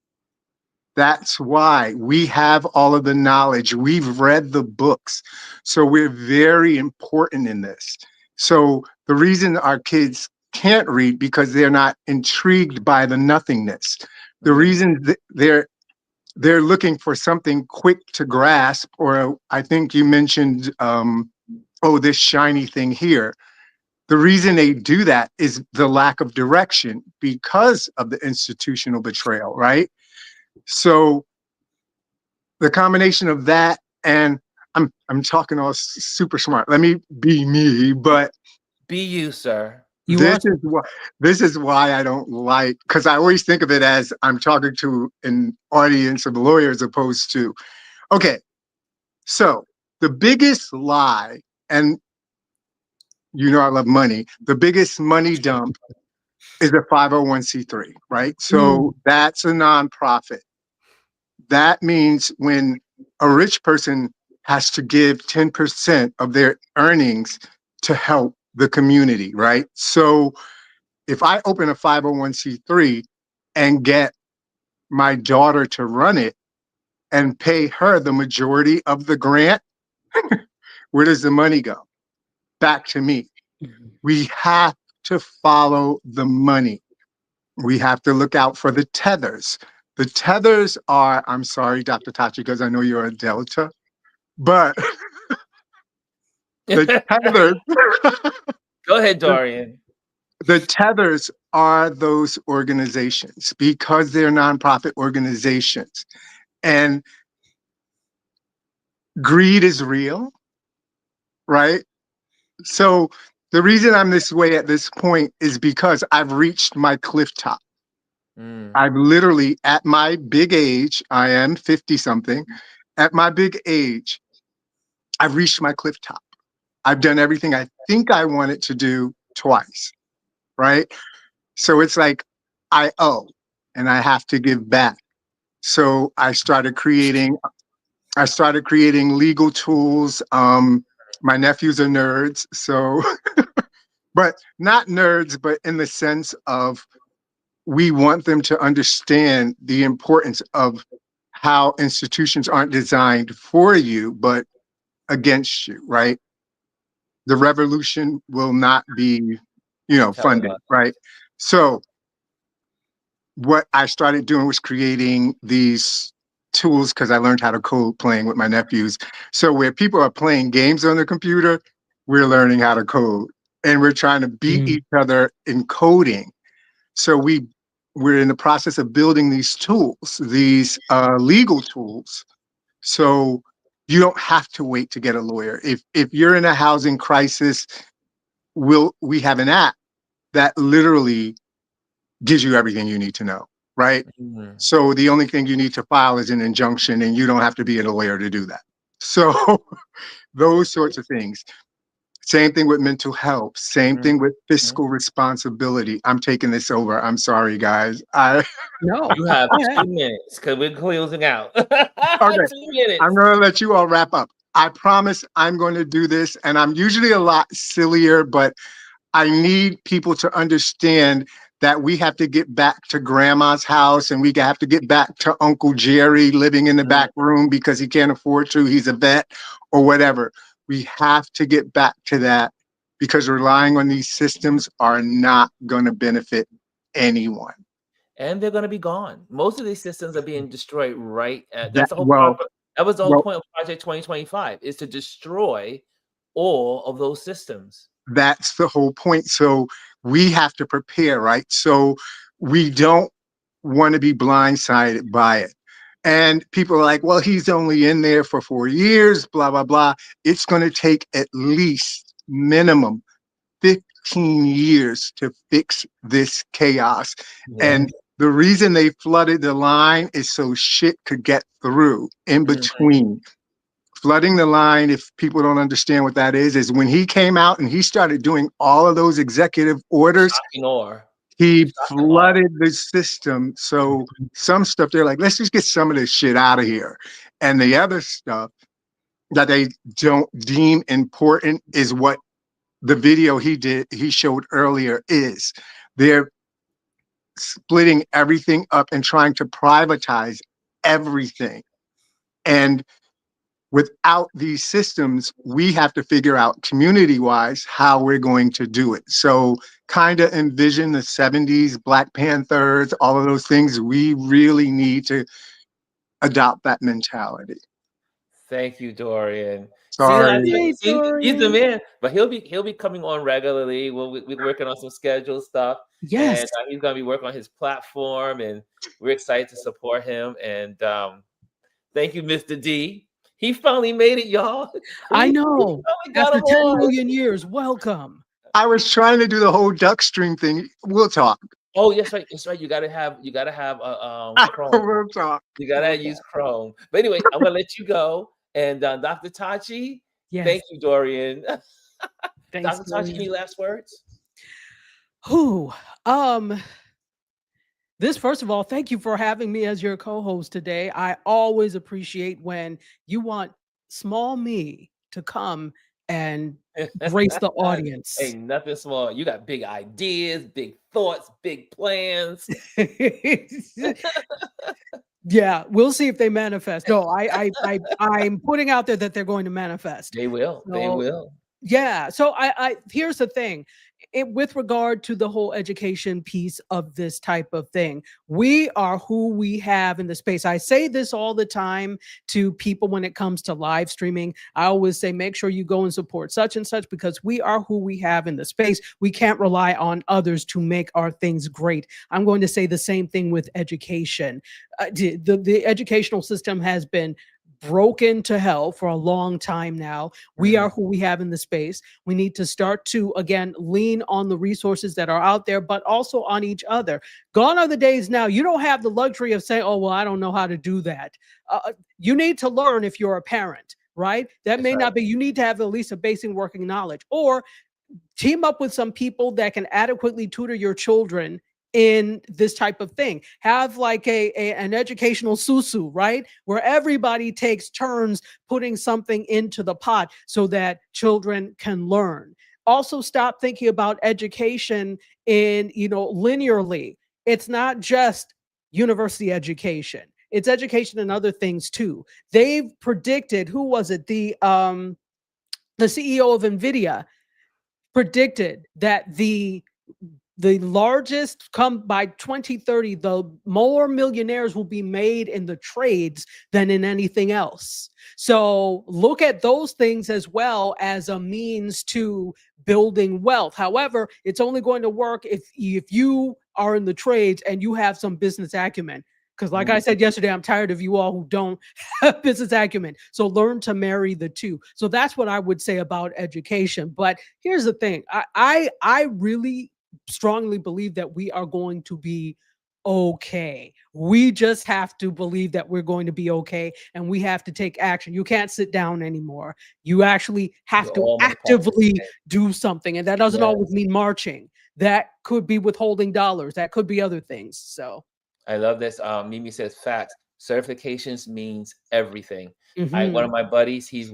That's why we have all of the knowledge. We've read the books. So we're very important in this. So the reason our kids can't read because they're not intrigued by the nothingness. The Mm. reason they're looking for something quick to grasp, or I think you mentioned, oh, this shiny thing here. The reason they do that is the lack of direction because of the institutional betrayal, right? So the combination of that and I'm talking all super smart. Let me be me, but Be you, sir. You are. this is why I don't like, because I always think of it as I'm talking to an audience of lawyers opposed to, okay, so the biggest lie, and you know I love money, the biggest money dump is a 501c3, right? So Mm, that's a nonprofit. That means when a rich person has to give 10% of their earnings to help the community, right? So if I open a 501c3 and get my daughter to run it and pay her the majority of the grant, where does the money go? Back to me. mhm. We have to follow the money. We have to look out for the tethers. The tethers are, I'm sorry, Dr. Tachi, because I know you're a Delta, but the tethers, Go ahead, the, Dorian. the tethers are those organizations because they're nonprofit organizations. And greed is real, right? So the reason I'm this way at this point is because I've reached my cliff top. Mm. I've literally, at my big age, I am 50 something, at my big age, I've reached my cliff top. I've done everything I think I wanted to do twice, right? So it's like I owe and I have to give back. So I started creating legal tools. My nephews are nerds, so but not nerds, but in the sense of we want them to understand the importance of how institutions aren't designed for you, but against you, right? The revolution will not be, funded, Televised. right? So what I started doing was creating these tools because I learned how to code playing with my nephews. So where people are playing games on the computer, we're learning how to code and we're trying to beat Mm, each other in coding. So we're in the process of building these tools, these legal tools. So you don't have to wait to get a lawyer. If you're in a housing crisis, we have an app that literally gives you everything you need to know, right? Mm. So the only thing you need to file is an injunction, and you don't have to be a lawyer to do that. So those sorts of things. Same thing with mental health. Same thing with Mhm. fiscal responsibility. I'm taking this over. I'm sorry, guys. I No, You have go ahead. 2 minutes because we're closing out. okay. 2 minutes. I'm going to let you all wrap up. I promise I'm going to do this, and I'm usually a lot sillier, but I need people to understand that we have to get back to grandma's house and we have to get back to Uncle Jerry living in the back room because he can't afford to. He's a vet or whatever. We have to get back to that because relying on these systems are not going to benefit anyone. And they're gonna be gone. Most of these systems are being destroyed right at That that's the whole well, that was the whole well, point of Project 2025 is to destroy all of those systems. that's the whole point. So we have to prepare, right? So we don't want to be blindsided by it. And people are like, well, he's only in there for 4 years, blah, blah, blah. It's going to take at least minimum 15 years to fix this chaos. Yeah. And the reason they flooded the line is so shit could get through in between. Flooding the line, if people don't understand what that is when he came out and he started doing all of those executive orders, Shocking or he shocking or. flooded the system. So some stuff they're like, let's just get some of this shit out of here. And the other stuff that they don't deem important is what the video he showed earlier is. They're splitting everything up and trying to privatize everything. And without these systems, we have to figure out community-wise how we're going to do it. So kind of envision the 70s, Black Panthers, all of those things. We really need to adopt that mentality. Thank you, Dorian. See that? Sorry. Hey, See, he's the Dorian. man. But he'll be coming on regularly. We're working on some schedule stuff, Yes, and he's gonna be working on his platform, and we're excited to support him. And thank you, Mr. D. He finally made it, y'all. I We know. finally got After him 10 on. million years, welcome. I was trying to do the whole duck stream thing. We'll talk. Oh, yes, right. That's right. You gotta have Chrome. We'll talk. You gotta Okay. use Chrome. But anyway, I'm gonna let you go. And Dr. Tachi, Yes. thank you, Dorian. Thanks, Dr. Tachi, Dorian. any last words? Who? This, first of all, thank you for having me as your co-host today. I always appreciate when you want small me to come and grace the audience. Ain't nothing small. You got big ideas, big thoughts, big plans. Yeah, we'll see if they manifest. No, I'm putting out there that they're going to manifest. They will. They So, will. yeah. So I here's the thing. With regard to the whole education piece of this type of thing, we are who we have in the space. I say this all the time to people when it comes to live streaming. I always say, make sure you go and support such and such because we are who we have in the space. We can't rely on others to make our things great. I'm going to say the same thing with education. The educational system has been broken to hell for a long time now. We are who we have in the space. We need to start to, again, lean on the resources that are out there, but also on each other. Gone are the days now. You don't have the luxury of saying, oh, well, I don't know how to do that. You need to learn if you're a parent, right? That may not be, you need to have at least a basic working knowledge, or team up with some people that can adequately tutor your children in this type of thing. Have like an educational susu, right? Where everybody takes turns putting something into the pot so that children can learn. Also stop thinking about education in, linearly. It's not just university education. It's education and other things too. They've predicted, who was it? The CEO of NVIDIA predicted that the largest, come by 2030, the more millionaires will be made in the trades than in anything else. So look at those things as well as a means to building wealth. However, it's only going to work if you are in the trades and you have some business acumen. Because like I said yesterday, I'm tired of you all who don't have business acumen. So learn to marry the two. So that's what I would say about education. But here's the thing. I really strongly believe that we are going to be okay. We just have to believe that we're going to be okay, and we have to take action. You can't sit down anymore. You actually have You to all must actively participate. do something. And that doesn't Yeah. always mean marching. That could be withholding dollars. That could be other things. So, I love this. Mimi says facts. Certifications means everything. One of mhm. my buddies, he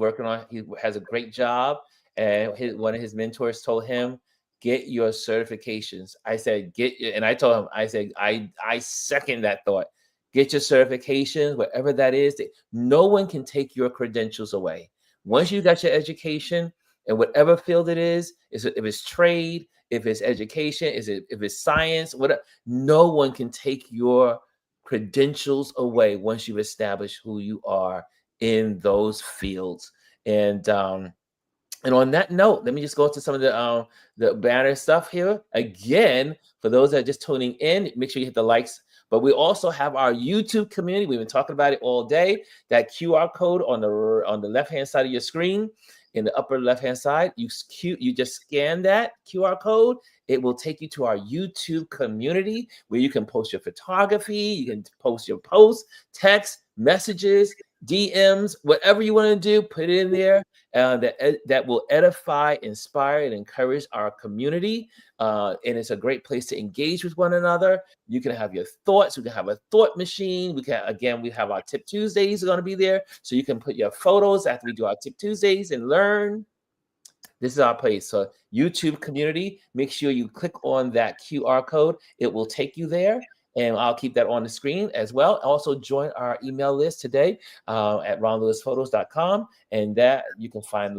has a great job, and one of his mentors told him, "Get your certifications." I said, and I told him, I said, I second that thought. Get your certifications, whatever that is. No one can take your credentials away. Once you got your education, in whatever field it is, if it's trade, if it's education, if it's science, whatever, no one can take your credentials away once you establish who you are in those fields. And on that note, let me just go into some of the banner stuff here. Again, for those that are just tuning in, make sure you hit the likes. But we also have our YouTube community. We've been talking about it all day. That QR code on the left-hand side of your screen, in the upper left-hand side, you just scan that QR code. It will take you to our YouTube community where you can post your photography, you can post your posts, text, messages, DMs, whatever you want to do, put it in there. That will edify, inspire, and encourage our community. And it's a great place to engage with one another. You can have your thoughts. We can have a thought machine. We have our Tip Tuesdays are going to be there. So you can put your photos after we do our Tip Tuesdays and learn. This is our place. So YouTube community, make sure you click on that QR code. It will take you there. And I'll keep that on the screen as well. Also join our email list today at ronlewisphotos.com. And that you can find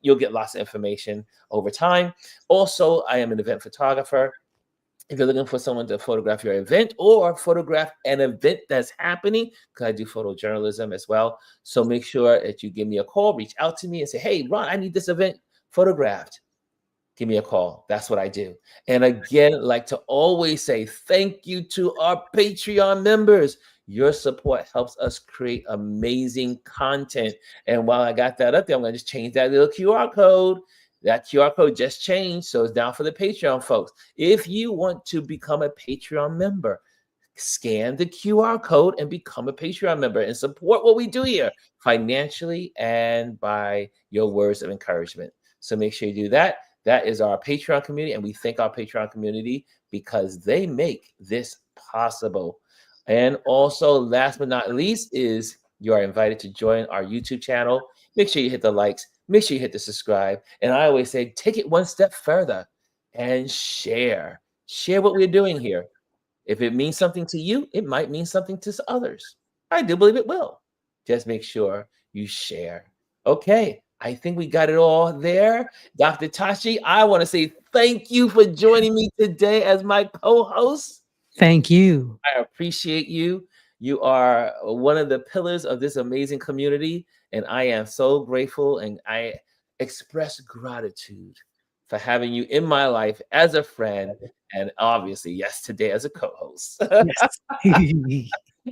you'll get lots of information over time. Also, I am an event photographer. If you're looking for someone to photograph your event or photograph an event that's happening, because I do photojournalism as well. So make sure that you give me a call, reach out to me and say, hey, Ron, I need this event photographed. Give me a call. That's what I do. And again, like to always say thank you to our Patreon members. Your support helps us create amazing content. And while I got that up there, I'm going to just change that little QR code. That QR code just changed. So it's down for the Patreon folks. If you want to become a Patreon member, scan the QR code and become a Patreon member and support what we do here financially and by your words of encouragement. So make sure you do that. That is our Patreon community, and we thank our Patreon community because they make this possible. And also, last but not least, is you are invited to join our YouTube channel. Make sure you hit the likes, make sure you hit the subscribe. And I always say, take it one step further and share. Share what we're doing here. If it means something to you, it might mean something to others. I do believe it will. Just make sure you share. Okay, I think we got it all there. Dr. Tachi, I want to say thank you for joining me today as my co-host. Thank you. I appreciate you. You are one of the pillars of this amazing community, and I am so grateful, and I express gratitude for having you in my life as a friend, and obviously, yes, today as a co-host. Yes.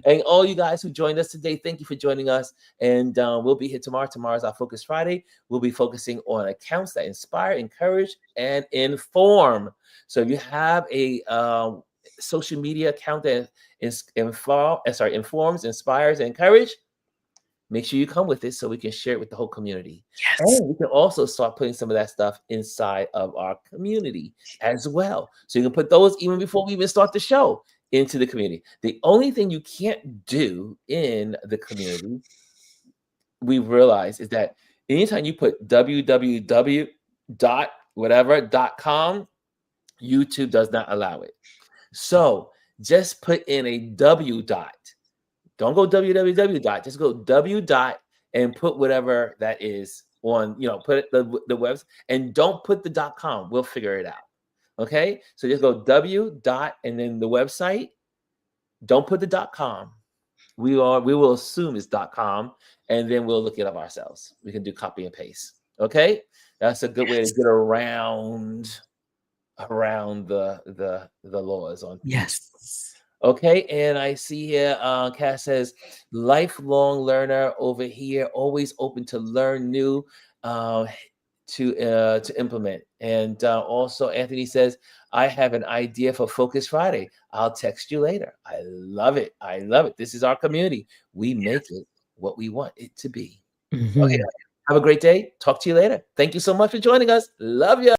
And all you guys who joined us today, thank you for joining us. And we'll be here tomorrow. Tomorrow's our Focus Friday. We'll be focusing on accounts that inspire, encourage, and inform. So if you have a social media account that informs, inspires, and encourages, make sure you come with it so we can share it with the whole community. Yes. And we can also start putting some of that stuff inside of our community as well. So you can put those even before we even start the show into the community. The only thing you can't do in the community, we realize, is that anytime you put www.whatever.com, YouTube does not allow it. So just put in a W dot. Don't go www dot, just go W dot and put whatever that is on, put the webs, and don't put the .com. We'll figure it out. Okay. So just go W dot and then the website. Don't put the .com. We will assume it's .com, and then we'll look it up ourselves. We can do copy and paste. Okay. That's a good way to get around the laws on. Yes. Okay, and I see here, Cass says, lifelong learner over here, always open to learn new, to implement. And also, Anthony says, I have an idea for Focus Friday. I'll text you later. I love it. I love it. This is our community. We make it what we want it to be. Okay. Have a great day. Talk to you later. Thank you so much for joining us. Love you.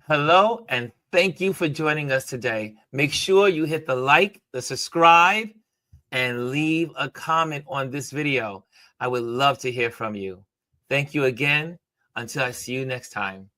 Hello, and thank you for joining us today. Make sure you hit the like, the subscribe, and leave a comment on this video. I would love to hear from you. Thank you again. Until I see you next time.